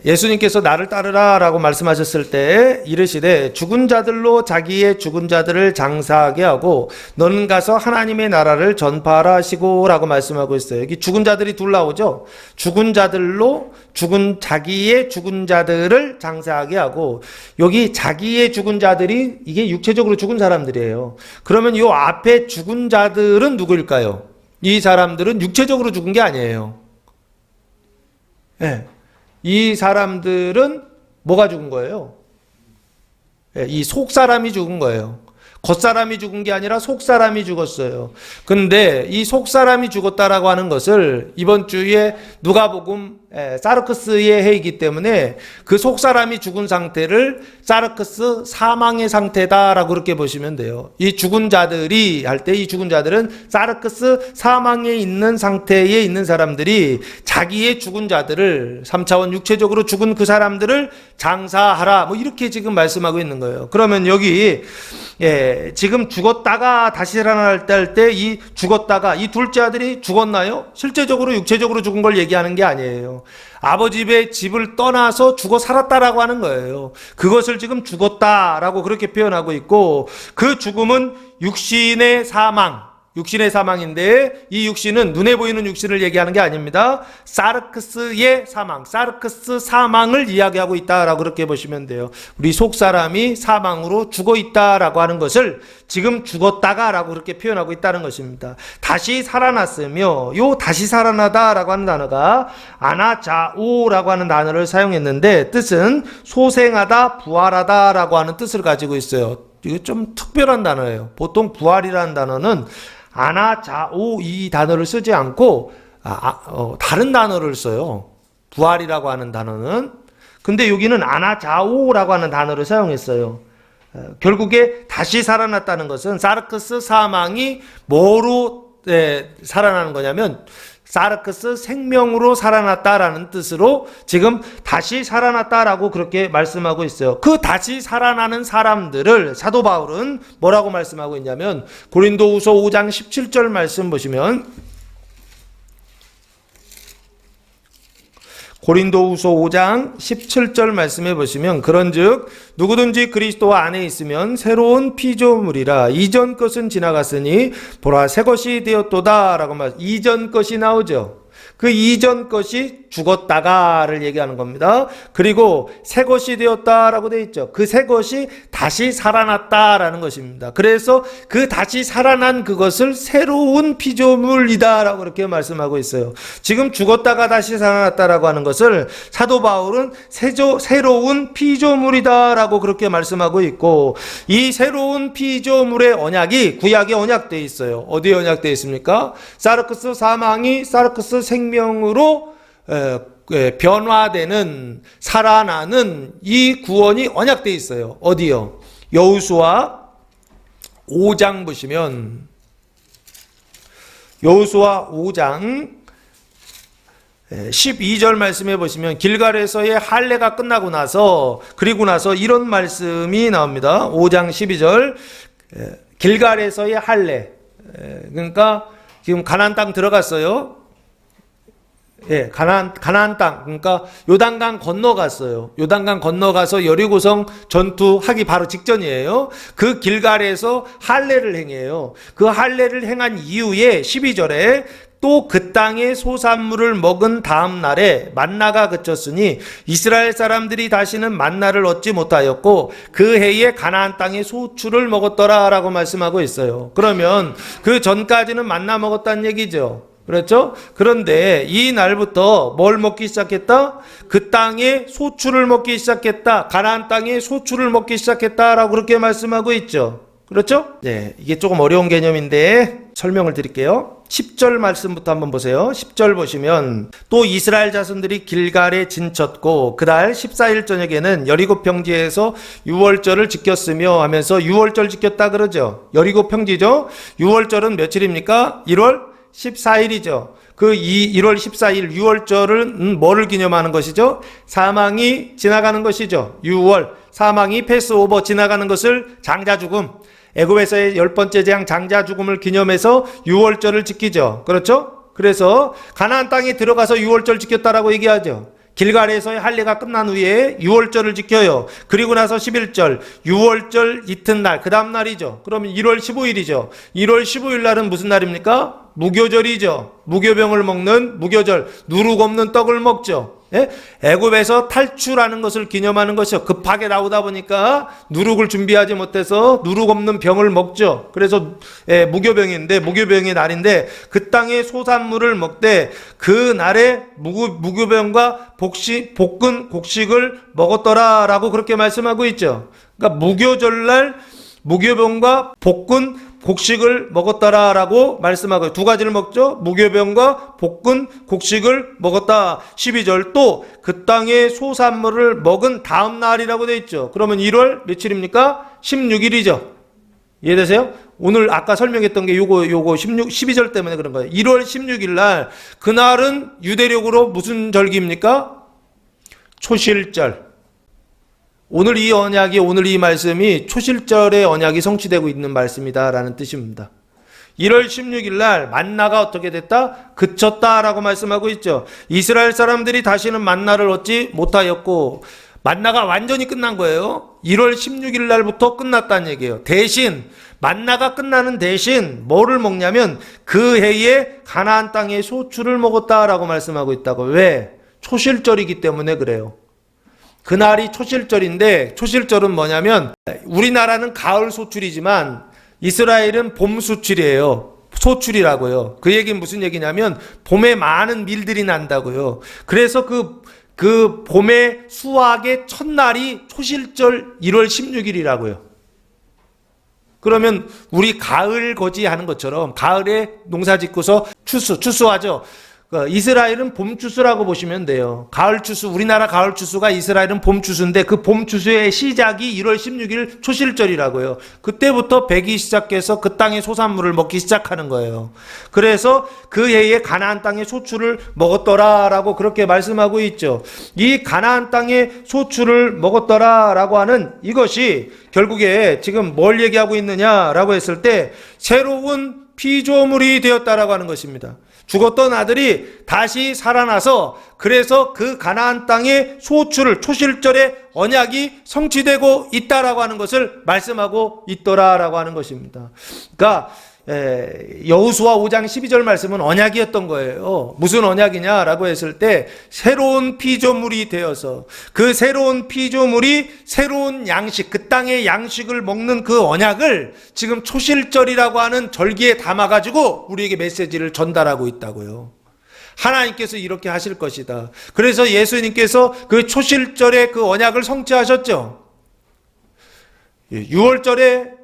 A: 예수님께서 나를 따르라 라고 말씀하셨을 때 이르시되 죽은 자들로 자기의 죽은 자들을 장사하게 하고 너는 가서 하나님의 나라를 전파하라 하시고 라고 말씀하고 있어요. 여기 죽은 자들이 둘 나오죠. 죽은 자들로 자기의 죽은 자들을 장사하게 하고 여기 자기의 죽은 자들이 이게 육체적으로 죽은 사람들이에요. 그러면 이 앞에 죽은 자들은 누구일까요? 이 사람들은 육체적으로 죽은 게 아니에요. 이 사람들은 뭐가 죽은 거예요? 이 속 사람이 죽은 거예요. 겉사람이 죽은 게 아니라 속사람이 죽었어요. 근데 이 속사람이 죽었다라고 하는 것을 이번 주에 누가복음 사르크스의 해이기 때문에 그 속사람이 죽은 상태를 사르크스 사망의 상태다라고 그렇게 보시면 돼요. 이 죽은 자들이 할 때 이 죽은 자들은 사르크스 사망에 있는 상태에 있는 사람들이 자기의 죽은 자들을 3차원 육체적으로 죽은 그 사람들을 장사하라 뭐 이렇게 지금 말씀하고 있는 거예요. 그러면 여기 지금 죽었다가 다시 살아날 때 할 때 이 죽었다가 이 둘째 아들이 죽었나요? 실제적으로 육체적으로 죽은 걸 얘기하는 게 아니에요. 아버지 집을 떠나서 죽어 살았다라고 하는 거예요. 그것을 지금 죽었다라고 그렇게 표현하고 있고, 그 죽음은 육신의 사망인데 이 육신은 눈에 보이는 육신을 얘기하는 게 아닙니다. 사르크스의 사망, 사르크스 사망을 이야기하고 있다라고 그렇게 보시면 돼요. 우리 속사람이 사망으로 죽어 있다라고 하는 것을 지금 죽었다가라고 그렇게 표현하고 있다는 것입니다. 다시 살아났으며, 요 다시 살아나다라고 하는 단어가 아나자오라고 하는 단어를 사용했는데 뜻은 소생하다, 부활하다라고 하는 뜻을 가지고 있어요. 이게 좀 특별한 단어예요. 보통 부활이라는 단어는 아나자오 이 단어를 쓰지 않고 다른 단어를 써요. 부활이라고 하는 단어는. 근데 여기는 아나자오라고 하는 단어를 사용했어요. 결국에 다시 살아났다는 것은 사르크스 사망이 뭐로 살아나는 거냐면 사르크스 생명으로 살아났다라는 뜻으로 지금 다시 살아났다라고 그렇게 말씀하고 있어요. 그 다시 살아나는 사람들을 사도 바울은 뭐라고 말씀하고 있냐면 고린도후서 5장 17절 말씀 보시면, 고린도후서 5장 17절 말씀해 보시면, 그런즉 누구든지 그리스도 안에 있으면 새로운 피조물이라, 이전 것은 지나갔으니 보라 새 것이 되었도다 라고 이전 것이 나오죠. 그 이전 것이 죽었다가를 얘기하는 겁니다. 그리고 새 것이 되었다라고 되어 있죠. 그 새 것이 다시 살아났다라는 것입니다. 그래서 그 다시 살아난 그것을 새로운 피조물이다라고 그렇게 말씀하고 있어요. 지금 죽었다가 다시 살아났다라고 하는 것을 사도 바울은 새로운 피조물이다라고 그렇게 말씀하고 있고, 이 새로운 피조물의 언약이 구약에 언약되어 있어요. 어디에 언약되어 있습니까? 사르크스 사망이 사르크스 생명으로 변화되는, 살아나는 이 구원이 언약되어 있어요. 어디요? 여호수아 5장 보시면, 여호수아 5장 12절 말씀해 보시면, 길갈에서의 할례가 끝나고 나서, 그리고 나서 이런 말씀이 나옵니다. 5장 12절 길갈에서의 할례, 그러니까 지금 가나안 땅 들어갔어요. 가나안 땅, 그러니까 요단강 건너갔어요. 요단강 건너가서 여리고성 전투하기 바로 직전이에요. 그 길갈에서 할례를 행해요. 그 할례를 행한 이후에 12절에 또 그 땅의 소산물을 먹은 다음 날에 만나가 그쳤으니 이스라엘 사람들이 다시는 만나를 얻지 못하였고 그 해에 가나안 땅의 소출을 먹었더라라고 말씀하고 있어요. 그러면 그 전까지는 만나 먹었다는 얘기죠. 그렇죠? 그런데 이 날부터 뭘 먹기 시작했다? 그 땅의 소출을 먹기 시작했다. 가나안 땅의 소출을 먹기 시작했다라고 그렇게 말씀하고 있죠. 그렇죠? 네, 이게 조금 어려운 개념인데 설명을 드릴게요. 10절 말씀부터 한번 보세요. 10절 보시면, 또 이스라엘 자손들이 길갈에 진쳤고 그달 14일 저녁에는 여리고 평지에서 유월절을 지켰으며 하면서 유월절 지켰다 그러죠. 여리고 평지죠. 유월절은 며칠입니까? 1월 14일이죠. 그 1월 14일 유월절은 뭐를 기념하는 것이죠? 사망이 지나가는 것이죠. 유월, 사망이 패스오버 지나가는 것을 장자죽음, 애굽에서의 10번째 재앙 장자죽음을 기념해서 유월절을 지키죠. 그렇죠? 그래서 가나안 땅에 들어가서 유월절 지켰다라고 얘기하죠. 길갈에서의 할례가 끝난 후에 유월절을 지켜요. 그리고 나서 11절, 유월절 이튿날, 그 다음 날이죠. 그러면 1월 15일이죠. 1월 15일 날은 무슨 날입니까? 무교절이죠. 무교병을 먹는 무교절, 누룩 없는 떡을 먹죠. 애굽에서 탈출하는 것을 기념하는 것이요. 급하게 나오다 보니까 누룩을 준비하지 못해서 누룩 없는 병을 먹죠. 그래서 무교병인데, 무교병의 날인데 그 땅의 소산물을 먹되 그 날에 무교병과 볶은 곡식을 먹었더라라고 그렇게 말씀하고 있죠. 그러니까 무교절날 무교병과 볶은 곡식을 먹었다라고 말씀하고 두 가지를 먹죠. 무교병과 볶은 곡식을 먹었다. 12절 또 그 땅의 소산물을 먹은 다음 날이라고 되어 있죠. 그러면 1월 며칠입니까? 16일이죠. 이해되세요? 오늘 아까 설명했던 게 요거 12절 때문에 그런 거예요. 1월 16일 날 그날은 유대력으로 무슨 절기입니까? 초실절. 오늘 이 언약이 오늘 이 말씀이 초실절의 언약이 성취되고 있는 말씀이다라는 뜻입니다. 1월 16일 날 만나가 어떻게 됐다? 그쳤다라고 말씀하고 있죠. 이스라엘 사람들이 다시는 만나를 얻지 못하였고 만나가 완전히 끝난 거예요. 1월 16일 날부터 끝났다는 얘기예요. 대신 만나가 끝나는 대신 뭐를 먹냐면 그 해에 가나안 땅의 소출을 먹었다라고 말씀하고 있다고. 왜? 초실절이기 때문에 그래요. 그날이 초실절인데 초실절은 뭐냐면 우리나라는 가을 소출이지만 이스라엘은 봄 소출이에요. 소출이라고요. 그 얘기는 무슨 얘기냐면 봄에 많은 밀들이 난다고요. 그래서 그 봄의 수확의 첫날이 초실절 1월 16일이라고요. 그러면 우리 가을 거지 하는 것처럼 가을에 농사 짓고서 추수하죠. 이스라엘은 봄 추수라고 보시면 돼요. 가을 추수, 우리나라 가을 추수가 이스라엘은 봄 추수인데 그 봄 추수의 시작이 1월 16일 초실절이라고요. 그때부터 백이 시작해서 그 땅의 소산물을 먹기 시작하는 거예요. 그래서 그 해에 가나안 땅의 소출을 먹었더라라고 그렇게 말씀하고 있죠. 이 가나안 땅의 소출을 먹었더라라고 하는 이것이 결국에 지금 뭘 얘기하고 있느냐라고 했을 때 새로운 피조물이 되었다라고 하는 것입니다. 죽었던 아들이 다시 살아나서 그래서 그 가나안 땅의 소출을 초실절의 언약이 성취되고 있다라고 하는 것을 말씀하고 있더라라고 하는 것입니다. 그러니까 여호수아 5장 12절 말씀은 언약이었던 거예요. 무슨 언약이냐라고 했을 때 새로운 피조물이 되어서 그 새로운 피조물이 새로운 양식, 그 땅의 양식을 먹는 그 언약을 지금 초실절이라고 하는 절기에 담아가지고 우리에게 메시지를 전달하고 있다고요. 하나님께서 이렇게 하실 것이다. 그래서 예수님께서 그 초실절의 그 언약을 성취하셨죠. 6월절에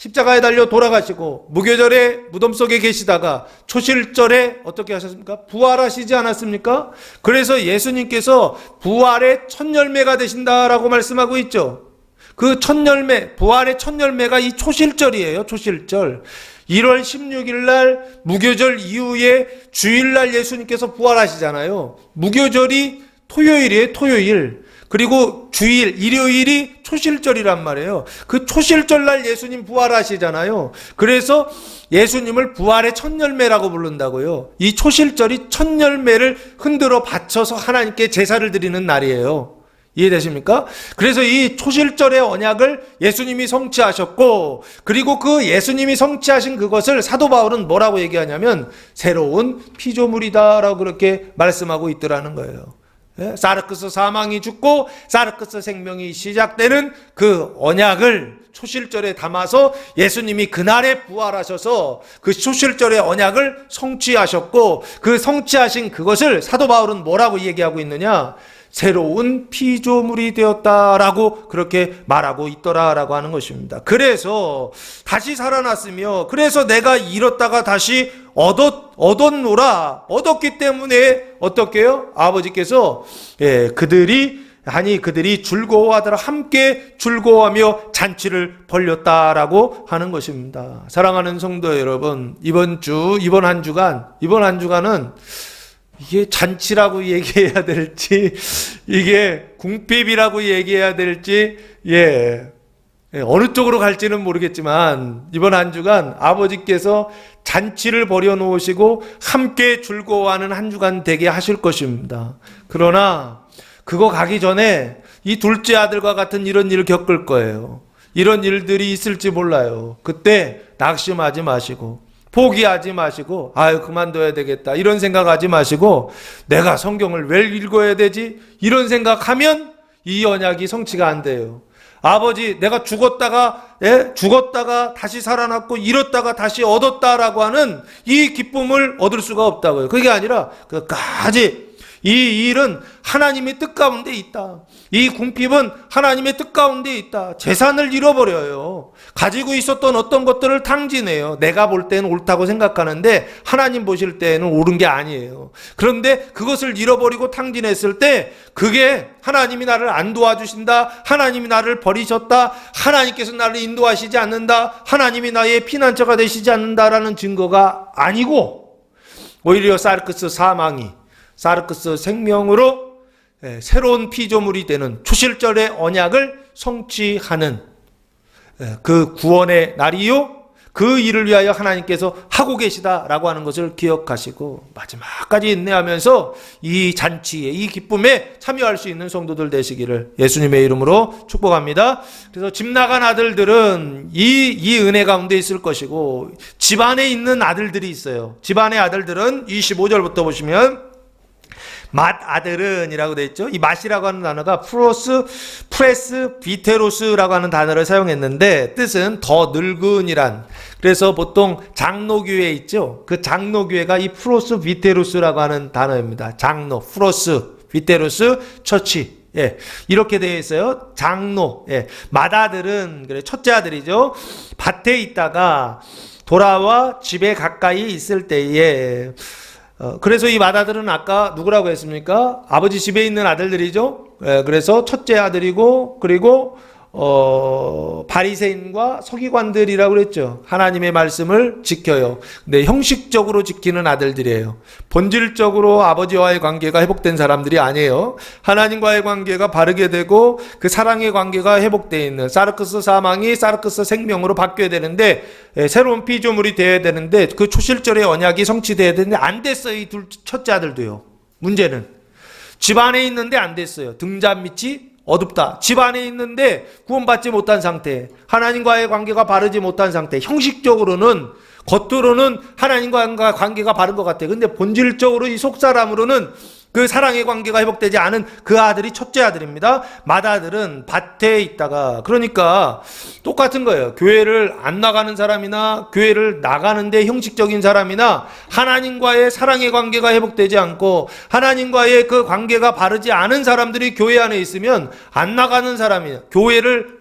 A: 십자가에 달려 돌아가시고 무교절에 무덤 속에 계시다가 초실절에 어떻게 하셨습니까? 부활하시지 않았습니까? 그래서 예수님께서 부활의 첫 열매가 되신다라고 말씀하고 있죠. 그 첫 열매, 부활의 첫 열매가 이 초실절이에요. 초실절. 1월 16일 날 무교절 이후에 주일날 예수님께서 부활하시잖아요. 무교절이 토요일이에요. 토요일. 그리고 주일, 일요일이 초실절이란 말이에요. 그 초실절 날 예수님 부활하시잖아요. 그래서 예수님을 부활의 첫 열매라고 부른다고요. 이 초실절이 첫 열매를 흔들어 바쳐서 하나님께 제사를 드리는 날이에요. 이해되십니까? 그래서 이 초실절의 언약을 예수님이 성취하셨고, 그리고 그 예수님이 성취하신 그것을 사도 바울은 뭐라고 얘기하냐면 새로운 피조물이다라고 그렇게 말씀하고 있더라는 거예요. 사르크스 사망이 죽고 사르크스 생명이 시작되는 그 언약을 초실절에 담아서 예수님이 그날에 부활하셔서 그 초실절의 언약을 성취하셨고, 그 성취하신 그것을 사도 바울은 뭐라고 얘기하고 있느냐? 새로운 피조물이 되었다라고 그렇게 말하고 있더라라고 하는 것입니다. 그래서 다시 살아났으며, 그래서 내가 잃었다가 다시 얻었노라. 얻었기 때문에 어떻게 해요? 아버지께서 그들이 즐거워하더라. 함께 즐거워하며 잔치를 벌였다라고 하는 것입니다. 사랑하는 성도 여러분, 이번 한 주간은 이게 잔치라고 얘기해야 될지, 이게 궁핍이라고 얘기해야 될지, 어느 쪽으로 갈지는 모르겠지만, 이번 한 주간 아버지께서 잔치를 벌여놓으시고 함께 즐거워하는 한 주간 되게 하실 것입니다. 그러나 그거 가기 전에 이 둘째 아들과 같은 이런 일을 겪을 거예요. 이런 일들이 있을지 몰라요. 그때 낙심하지 마시고, 포기하지 마시고, 그만둬야 되겠다 이런 생각하지 마시고, 내가 성경을 왜 읽어야 되지? 이런 생각하면 이 언약이 성취가 안 돼요. 아버지, 내가 죽었다가 다시 살아났고 잃었다가 다시 얻었다라고 하는 이 기쁨을 얻을 수가 없다고요. 그게 아니라 끝까지 이 일은 하나님의 뜻 가운데 있다. 이 궁핍은 하나님의 뜻 가운데 있다. 재산을 잃어버려요. 가지고 있었던 어떤 것들을 탕진해요. 내가 볼 때는 옳다고 생각하는데 하나님 보실 때는 옳은 게 아니에요. 그런데 그것을 잃어버리고 탕진했을 때 그게 하나님이 나를 안 도와주신다. 하나님이 나를 버리셨다. 하나님께서 나를 인도하시지 않는다. 하나님이 나의 피난처가 되시지 않는다라는 증거가 아니고 오히려 사르크스 사망이 사르크스 생명으로 새로운 피조물이 되는 초실절의 언약을 성취하는 그 구원의 날이요. 그 일을 위하여 하나님께서 하고 계시다라고 하는 것을 기억하시고 마지막까지 인내하면서 이 잔치에, 이 기쁨에 참여할 수 있는 성도들 되시기를 예수님의 이름으로 축복합니다. 그래서 집 나간 아들들은 이 은혜 가운데 있을 것이고 집안에 있는 아들들이 있어요. 집안의 아들들은 25절부터 보시면 맏 아들은 이라고 되어 있죠. 이 맏이라고 하는 단어가 프레스 비테로스라고 하는 단어를 사용했는데 뜻은 더 늙은이란. 그래서 보통 장로교회 있죠. 그 장로교회가 이 프로스 비테로스라고 하는 단어입니다. 장로, 프로스 비테로스 처치. 예, 이렇게 되어 있어요. 장로. 예, 맏아들은 그래 첫째 아들이죠. 밭에 있다가 돌아와 집에 가까이 있을 때에 그래서 이 맏아들은 아까 누구라고 했습니까? 아버지 집에 있는 아들들이죠. 그래서 첫째 아들이고 그리고 바리새인과 서기관들이라고 그랬죠. 하나님의 말씀을 지켜요. 근데 형식적으로 지키는 아들들이에요. 본질적으로 아버지와의 관계가 회복된 사람들이 아니에요. 하나님과의 관계가 바르게 되고 그 사랑의 관계가 회복되어 있는 사르크스 사망이 사르크스 생명으로 바뀌어야 되는데 새로운 피조물이 되어야 되는데 그 초실절의 언약이 성취되어야 되는데 안 됐어요. 이 첫째 아들도요. 문제는 집 안에 있는데 안 됐어요. 등잔 밑이 어둡다. 집 안에 있는데 구원받지 못한 상태, 하나님과의 관계가 바르지 못한 상태. 형식적으로는 겉으로는 하나님과 관계가 바른 것 같아요. 근데 본질적으로 이 속사람으로는 그 사랑의 관계가 회복되지 않은 그 아들이 첫째 아들입니다. 맏아들은 밭에 있다가, 그러니까 똑같은 거예요. 교회를 안 나가는 사람이나 교회를 나가는데 형식적인 사람이나 하나님과의 사랑의 관계가 회복되지 않고 하나님과의 그 관계가 바르지 않은 사람들이 교회 안에 있으면 안 나가는 사람이나 교회를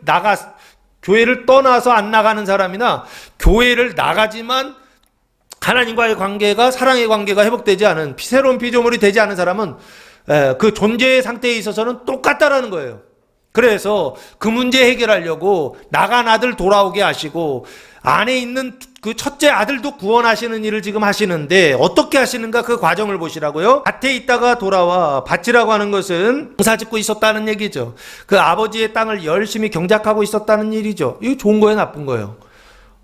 A: 떠나서 안 나가는 사람이나 교회를 나가지만 하나님과의 관계가, 사랑의 관계가 회복되지 않은 새로운 피조물이 되지 않은 사람은 그 존재의 상태에 있어서는 똑같다라는 거예요. 그래서 그 문제 해결하려고 나간 아들 돌아오게 하시고 안에 있는 그 첫째 아들도 구원하시는 일을 지금 하시는데 어떻게 하시는가 그 과정을 보시라고요. 밭에 있다가 돌아와. 밭이라고 하는 것은 농사 짓고 있었다는 얘기죠. 그 아버지의 땅을 열심히 경작하고 있었다는 일이죠. 이거 좋은 거예요, 나쁜 거예요?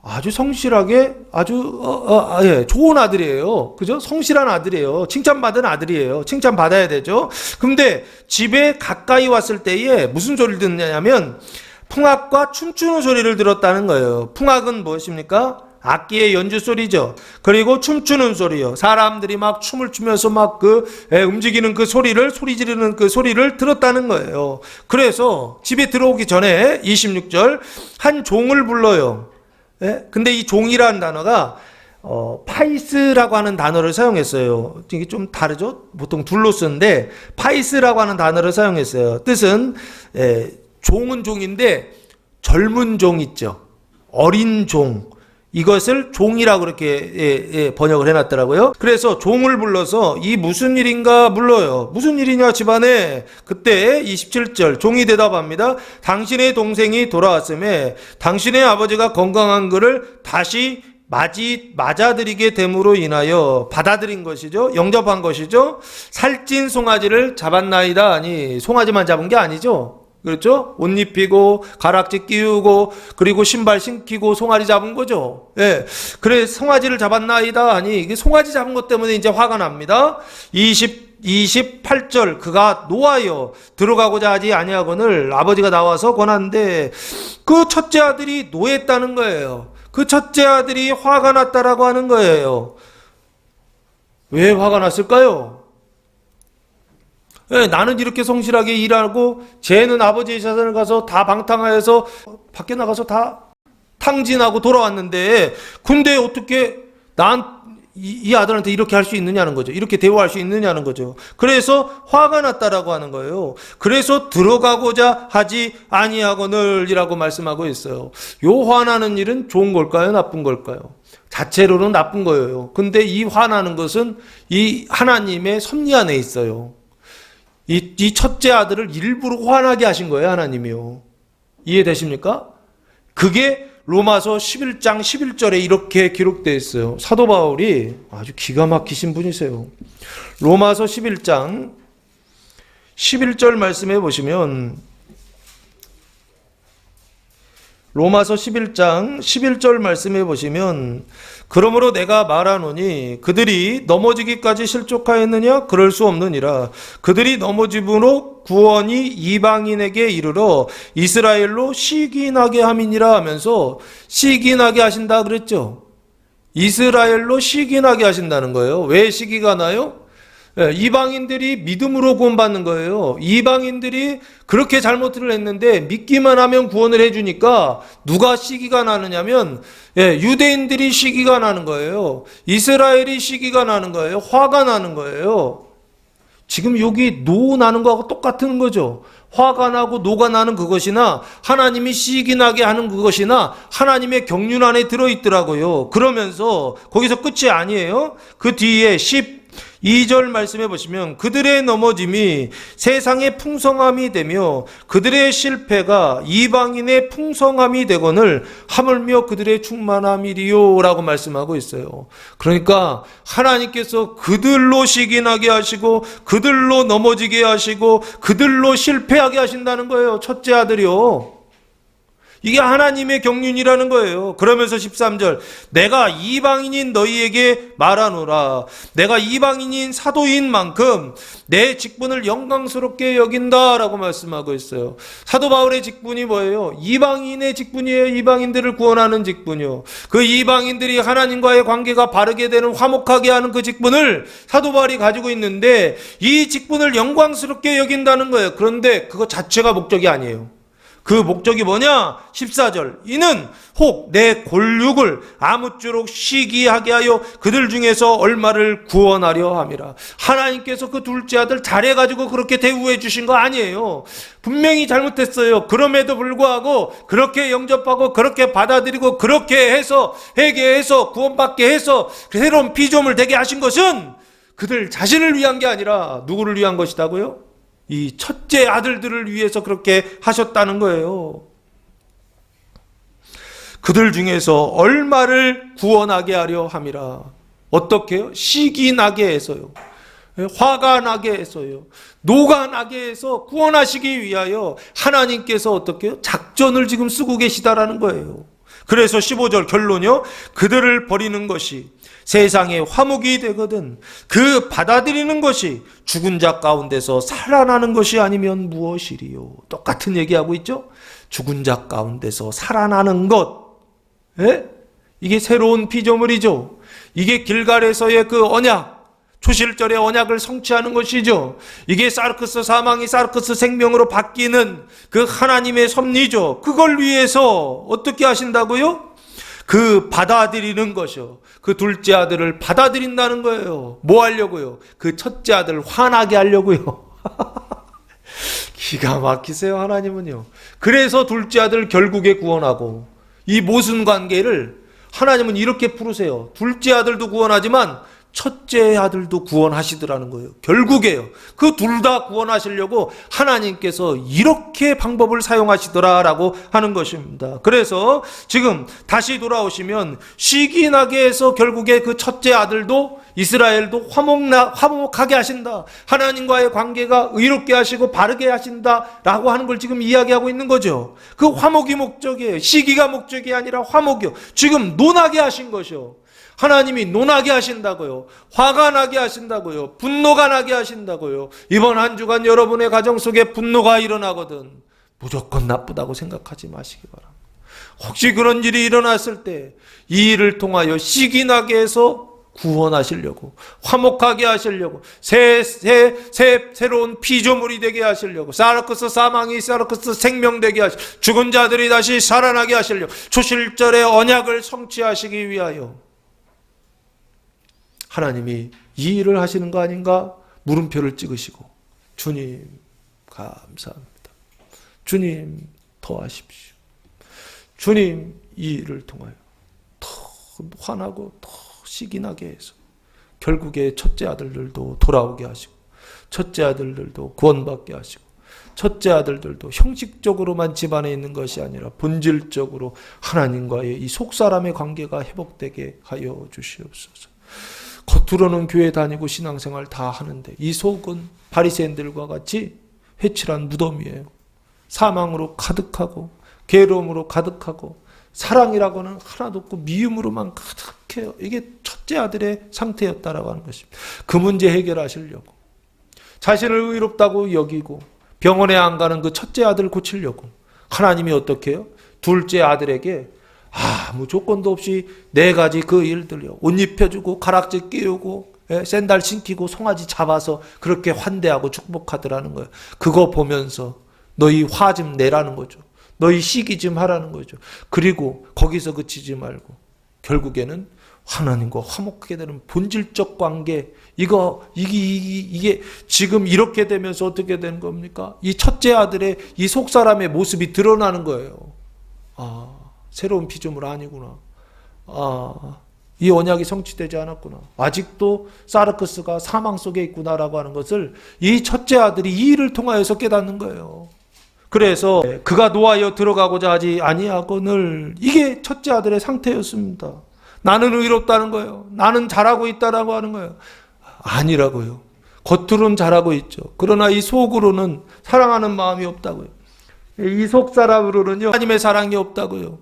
A: 아주 성실하게 아주 좋은 아들이에요. 그죠? 성실한 아들이에요. 칭찬받은 아들이에요. 칭찬받아야 되죠. 근데 집에 가까이 왔을 때에 무슨 소리를 듣냐면 풍악과 춤추는 소리를 들었다는 거예요. 풍악은 무엇입니까? 악기의 연주 소리죠. 그리고 춤추는 소리요. 사람들이 막 춤을 추면서 막 움직이는 그 소리를, 소리 지르는 그 소리를 들었다는 거예요. 그래서 집에 들어오기 전에 26절 한 종을 불러요. 예? 근데 이 종이라는 단어가 파이스라고 하는 단어를 사용했어요. 이게 좀 다르죠? 보통 둘로 쓰는데 파이스라고 하는 단어를 사용했어요. 뜻은 종은 종인데 젊은 종 있죠. 어린 종. 이것을 종이라고 그렇게 번역을 해놨더라고요. 그래서 종을 불러서 이 무슨 일인가 물어요. 무슨 일이냐 집안에. 그때 27절 종이 대답합니다. 당신의 동생이 돌아왔음에 당신의 아버지가 건강한 그를 다시 맞아들이게 됨으로 인하여 받아들인 것이죠. 영접한 것이죠. 살찐 송아지를 잡았나이다. 아니 송아지만 잡은 게 아니죠. 그렇죠? 옷 입히고 가락지 끼우고 그리고 신발 신기고 송아지 잡은 거죠. 예. 그래 송아지를 잡았나이다. 아니 이게 송아지 잡은 것 때문에 이제 화가 납니다. 28절 그가 노하여 들어가고자 하지 아니하거늘 아버지가 나와서 권한데 그 첫째 아들이 노했다는 거예요. 그 첫째 아들이 화가 났다라고 하는 거예요. 왜 화가 났을까요? 네, 나는 이렇게 성실하게 일하고 쟤는 아버지의 재산을 가서 다 방탕하여서 밖에 나가서 다 탕진하고 돌아왔는데 근데 어떻게 이 아들한테 이렇게 할 수 있느냐는 거죠. 이렇게 대우할 수 있느냐는 거죠. 그래서 화가 났다라고 하는 거예요. 그래서 들어가고자 하지 아니하거늘이라고 말씀하고 있어요. 요 화나는 일은 좋은 걸까요? 나쁜 걸까요? 자체로는 나쁜 거예요. 근데 이 화나는 것은 이 하나님의 섭리 안에 있어요. 이 첫째 아들을 일부러 화나게 하신 거예요, 하나님이요. 이해되십니까? 그게 로마서 11장 11절에 이렇게 기록되어 있어요. 사도 바울이 아주 기가 막히신 분이세요. 로마서 11장 11절 말씀해 보시면, 로마서 11장 11절 말씀해 보시면, 그러므로 내가 말하노니 그들이 넘어지기까지 실족하였느냐? 그럴 수 없느니라. 그들이 넘어짐으로 구원이 이방인에게 이르러 이스라엘로 시기나게 함이니라 하면서, 시기나게 하신다 그랬죠. 이스라엘로 시기나게 하신다는 거예요. 왜 시기가 나요? 이방인들이 믿음으로 구원받는 거예요. 이방인들이 그렇게 잘못을 했는데 믿기만 하면 구원을 해주니까 누가 시기가 나느냐면 유대인들이 시기가 나는 거예요. 이스라엘이 시기가 나는 거예요. 화가 나는 거예요. 지금 여기 노 나는 거하고 똑같은 거죠. 화가 나고 노가 나는 그것이나 하나님이 시기 나게 하는 그것이나 하나님의 경륜 안에 들어있더라고요. 그러면서 거기서 끝이 아니에요. 그 뒤에 12절 말씀해 보시면, 그들의 넘어짐이 세상의 풍성함이 되며 그들의 실패가 이방인의 풍성함이 되거늘 하물며 그들의 충만함이리요 라고 말씀하고 있어요. 그러니까 하나님께서 그들로 시기나게 하시고 그들로 넘어지게 하시고 그들로 실패하게 하신다는 거예요. 첫째 아들이요. 이게 하나님의 경륜이라는 거예요. 그러면서 13절, 내가 이방인인 너희에게 말하노라. 내가 이방인인 사도인 만큼 내 직분을 영광스럽게 여긴다라고 말씀하고 있어요. 사도 바울의 직분이 뭐예요? 이방인의 직분이에요. 이방인들을 구원하는 직분이요. 그 이방인들이 하나님과의 관계가 바르게 되는, 화목하게 하는 그 직분을 사도 바울이 가지고 있는데, 이 직분을 영광스럽게 여긴다는 거예요. 그런데 그거 자체가 목적이 아니에요. 그 목적이 뭐냐? 14절, 이는 혹 내 골육을 아무쪼록 시기하게 하여 그들 중에서 얼마를 구원하려 함이라. 하나님께서 그 둘째 아들 잘해가지고 그렇게 대우해 주신 거 아니에요. 분명히 잘못했어요. 그럼에도 불구하고 그렇게 영접하고 그렇게 받아들이고 그렇게 해서 회개해서 구원받게 해서 새로운 피조물 되게 하신 것은 그들 자신을 위한 게 아니라 누구를 위한 것이다고요? 이 첫째 아들들을 위해서 그렇게 하셨다는 거예요. 그들 중에서 얼마를 구원하게 하려 함이라. 어떻게요? 시기 나게 해서요. 화가 나게 해서요. 노가 나게 해서 구원하시기 위하여 하나님께서 어떻게 해요? 작전을 지금 쓰고 계시다라는 거예요. 그래서 15절 결론이요. 그들을 버리는 것이 세상에 화목이 되거든 그 받아들이는 것이 죽은 자 가운데서 살아나는 것이 아니면 무엇이리요. 똑같은 얘기하고 있죠. 죽은 자 가운데서 살아나는 것. 이게 새로운 피조물이죠. 이게 길갈에서의 그 언약, 초실절의 언약을 성취하는 것이죠. 이게 사르크스 사망이 사르크스 생명으로 바뀌는 그 하나님의 섭리죠. 그걸 위해서 어떻게 하신다고요? 그 받아들이는 것이요. 그 둘째 아들을 받아들인다는 거예요. 뭐 하려고요? 그 첫째 아들을 화나게 하려고요. 기가 막히세요, 하나님은요. 그래서 둘째 아들 결국에 구원하고, 이 모순 관계를 하나님은 이렇게 풀으세요. 둘째 아들도 구원하지만 첫째 아들도 구원하시더라는 거예요. 결국에요. 그 둘 다 구원하시려고 하나님께서 이렇게 방법을 사용하시더라라고 하는 것입니다. 그래서 지금 다시 돌아오시면 시기나게 해서 결국에 그 첫째 아들도 이스라엘도 화목하게 하신다. 하나님과의 관계가 의롭게 하시고 바르게 하신다라고 하는 걸 지금 이야기하고 있는 거죠. 그 화목이 목적이에요. 시기가 목적이 아니라 화목이요. 지금 논하게 하신 것이요. 하나님이 논하게 하신다고요. 화가 나게 하신다고요. 분노가 나게 하신다고요. 이번 한 주간 여러분의 가정 속에 분노가 일어나거든 무조건 나쁘다고 생각하지 마시기 바랍니다. 혹시 그런 일이 일어났을 때 이 일을 통하여 시기나게 해서 구원하시려고, 화목하게 하시려고, 새로운 피조물이 되게 하시려고, 사르크스 사망이 사르크스 생명 되게 하시려고, 죽은 자들이 다시 살아나게 하시려고, 초실절의 언약을 성취하시기 위하여 하나님이 이 일을 하시는 거 아닌가 물음표를 찍으시고 주님 감사합니다. 주님 더 하십시오. 주님 이 일을 통하여 더 화나고 더 시기 나게 해서 결국에 첫째 아들들도 돌아오게 하시고 첫째 아들들도 구원받게 하시고 첫째 아들들도 형식적으로만 집안에 있는 것이 아니라 본질적으로 하나님과의 이 속사람의 관계가 회복되게 하여 주시옵소서. 겉으로는 교회 다니고 신앙생활 다 하는데 이 속은 바리새인들과 같이 회칠한 무덤이에요. 사망으로 가득하고 괴로움으로 가득하고 사랑이라고는 하나도 없고 미움으로만 가득해요. 이게 첫째 아들의 상태였다라고 하는 것입니다. 그 문제 해결하시려고 자신을 의롭다고 여기고 병원에 안 가는 그 첫째 아들 고치려고 하나님이 어떻게 해요? 둘째 아들에게 아무 조건도 없이 4가지 그 일들요. 옷 입혀주고 가락지 끼우고 샌들 신기고 송아지 잡아서 그렇게 환대하고 축복하더라는 거예요. 그거 보면서 너희 화 좀 내라는 거죠. 너희 시기 좀 하라는 거죠. 그리고 거기서 그치지 말고 결국에는 하나님과 화목하게 되는 본질적 관계, 이게 지금 이렇게 되면서 어떻게 되는 겁니까? 이 첫째 아들의 이 속사람의 모습이 드러나는 거예요. 아, 새로운 피조물 아니구나. 아, 이 언약이 성취되지 않았구나. 아직도 사르크스가 사망 속에 있구나라고 하는 것을 이 첫째 아들이 이 일을 통하여서 깨닫는 거예요. 그래서 그가 노하여 들어가고자 하지 아니하거늘, 이게 첫째 아들의 상태였습니다. 나는 의롭다는 거예요. 나는 잘하고 있다라고 하는 거예요. 아니라고요. 겉으로는 잘하고 있죠. 그러나 이 속으로는 사랑하는 마음이 없다고요. 이 속사람으로는요, 하나님의 사랑이 없다고요.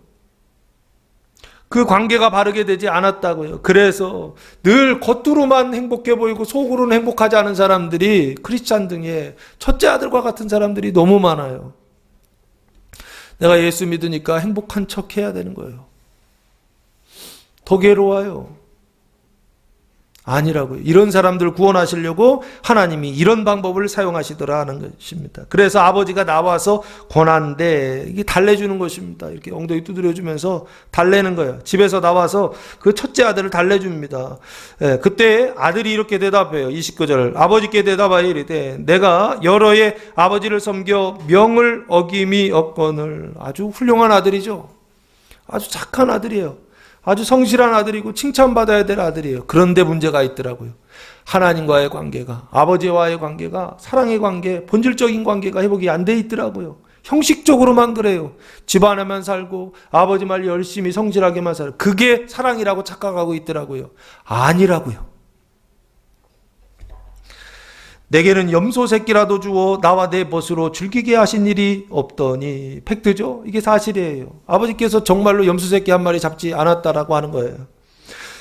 A: 그 관계가 바르게 되지 않았다고요. 그래서 늘 겉으로만 행복해 보이고 속으로는 행복하지 않은 사람들이 크리스찬 등에 첫째 아들과 같은 사람들이 너무 많아요. 내가 예수 믿으니까 행복한 척 해야 되는 거예요. 더 괴로워요. 아니라고요. 이런 사람들 구원하시려고 하나님이 이런 방법을 사용하시더라 하는 것입니다. 그래서 아버지가 나와서 권한데 이게 달래주는 것입니다. 이렇게 엉덩이 두드려주면서 달래는 거예요. 집에서 나와서 그 첫째 아들을 달래줍니다. 예, 그때 아들이 이렇게 대답해요. 29절 아버지께 대답하여 이르되 내가 여러 해 아버지를 섬겨 명을 어김이 없거늘. 아주 훌륭한 아들이죠. 아주 착한 아들이에요. 아주 성실한 아들이고 칭찬받아야 될 아들이에요. 그런데 문제가 있더라고요. 하나님과의 관계가, 아버지와의 관계가, 사랑의 관계, 본질적인 관계가 회복이 안 돼 있더라고요. 형식적으로만 그래요. 집안에만 살고 아버지 말 열심히 성실하게만 살고 그게 사랑이라고 착각하고 있더라고요. 아니라고요. 내게는 염소 새끼라도 주어 나와 내 벗으로 즐기게 하신 일이 없더니. 팩트죠? 이게 사실이에요. 아버지께서 정말로 염소 새끼 한 마리 잡지 않았다라고 하는 거예요.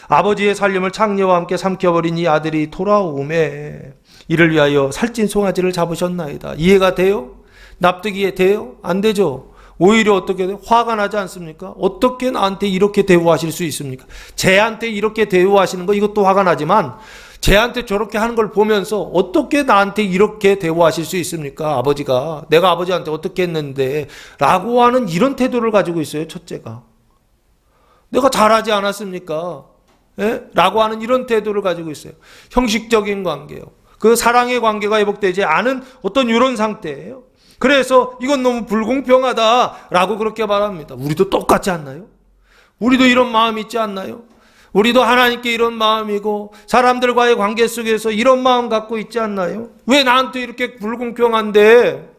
A: 아버지의 살림을 창녀와 함께 삼켜버린 이 아들이 돌아오매 이를 위하여 살찐 송아지를 잡으셨나이다. 이해가 돼요? 납득이 돼요? 안 되죠? 오히려 어떻게 돼요? 화가 나지 않습니까? 어떻게 나한테 이렇게 대우하실 수 있습니까? 쟤한테 이렇게 대우하시는 거 이것도 화가 나지만 쟤한테 저렇게 하는 걸 보면서 어떻게 나한테 이렇게 대우하실 수 있습니까? 아버지가 내가 아버지한테 어떻게 했는데 라고 하는 이런 태도를 가지고 있어요. 첫째가 내가 잘하지 않았습니까? 예? 라고 하는 이런 태도를 가지고 있어요. 형식적인 관계요. 그 사랑의 관계가 회복되지 않은 어떤 이런 상태예요. 그래서 이건 너무 불공평하다라고 그렇게 말합니다. 우리도 똑같지 않나요? 우리도 이런 마음 있지 않나요? 우리도 하나님께 이런 마음이고 사람들과의 관계 속에서 이런 마음 갖고 있지 않나요? 왜 나한테 이렇게 불공평한데?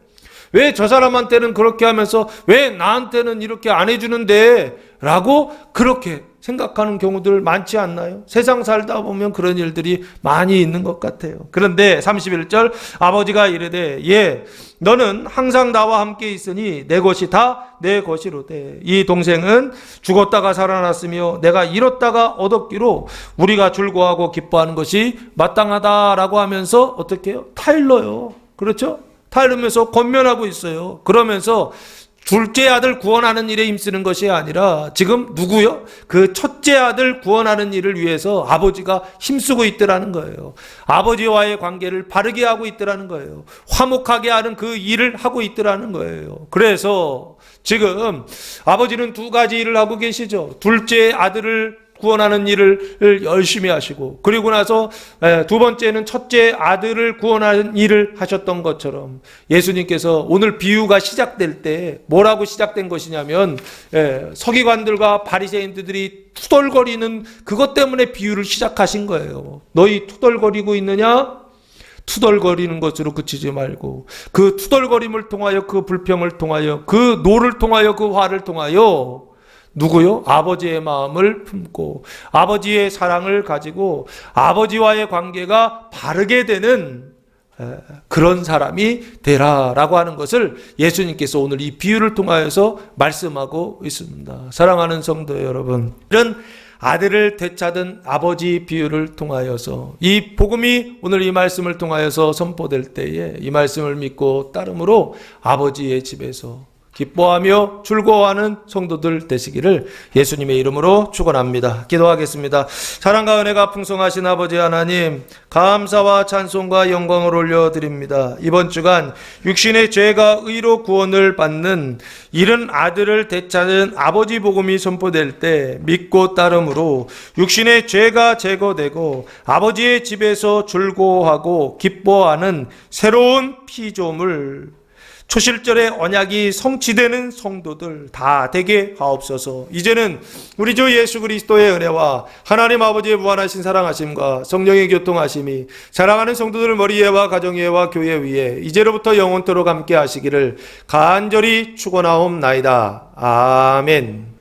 A: 왜 저 사람한테는 그렇게 하면서 왜 나한테는 이렇게 안 해주는데? 라고 그렇게 생각하는 경우들 많지 않나요? 세상 살다 보면 그런 일들이 많이 있는 것 같아요. 그런데 31절 아버지가 이르되 예 너는 항상 나와 함께 있으니 내 것이 다 내 것이로되 이 동생은 죽었다가 살아났으며 내가 잃었다가 얻었기로 우리가 즐거워하고 기뻐하는 것이 마땅하다라고 하면서 어떻게 해요? 타일러요. 그렇죠? 타일르면서 권면하고 있어요. 그러면서 둘째 아들 구원하는 일에 힘쓰는 것이 아니라 지금 누구요? 그 첫째 아들 구원하는 일을 위해서 아버지가 힘쓰고 있더라는 거예요. 아버지와의 관계를 바르게 하고 있더라는 거예요. 화목하게 하는 그 일을 하고 있더라는 거예요. 그래서 지금 아버지는 2가지 일을 하고 계시죠. 둘째 아들을 구원하는 일을 열심히 하시고, 그리고 나서 두 번째는 첫째 아들을 구원하는 일을 하셨던 것처럼 예수님께서 오늘 비유가 시작될 때 뭐라고 시작된 것이냐면 서기관들과 바리새인들이 투덜거리는 그것 때문에 비유를 시작하신 거예요. 너희 투덜거리고 있느냐? 투덜거리는 것으로 그치지 말고 그 투덜거림을 통하여, 그 불평을 통하여, 그 노를 통하여, 그 화를 통하여 누구요? 아버지의 마음을 품고 아버지의 사랑을 가지고 아버지와의 관계가 바르게 되는 그런 사람이 되라라고 하는 것을 예수님께서 오늘 이 비유를 통하여서 말씀하고 있습니다. 사랑하는 성도 여러분, 이런 아들을 되찾은 아버지 비유를 통하여서 이 복음이 오늘 이 말씀을 통하여서 선포될 때에 이 말씀을 믿고 따름으로 아버지의 집에서 기뻐하며 즐거워하는 성도들 되시기를 예수님의 이름으로 축원합니다. 기도하겠습니다. 사랑과 은혜가 풍성하신 아버지 하나님, 감사와 찬송과 영광을 올려드립니다. 이번 주간 육신의 죄가 의로 구원을 받는 이른 아들을 되찾은 아버지 복음이 선포될 때 믿고 따름으로 육신의 죄가 제거되고 아버지의 집에서 즐거워하고 기뻐하는 새로운 피조물, 초실절의 언약이 성취되는 성도들 다 되게 하옵소서. 이제는 우리 주 예수 그리스도의 은혜와 하나님 아버지의 무한하신 사랑하심과 성령의 교통하심이 사랑하는 성도들 머리 위에와 가정 위에와 교회 위에 이제로부터 영원토록 함께 하시기를 간절히 축원하옵나이다. 아멘.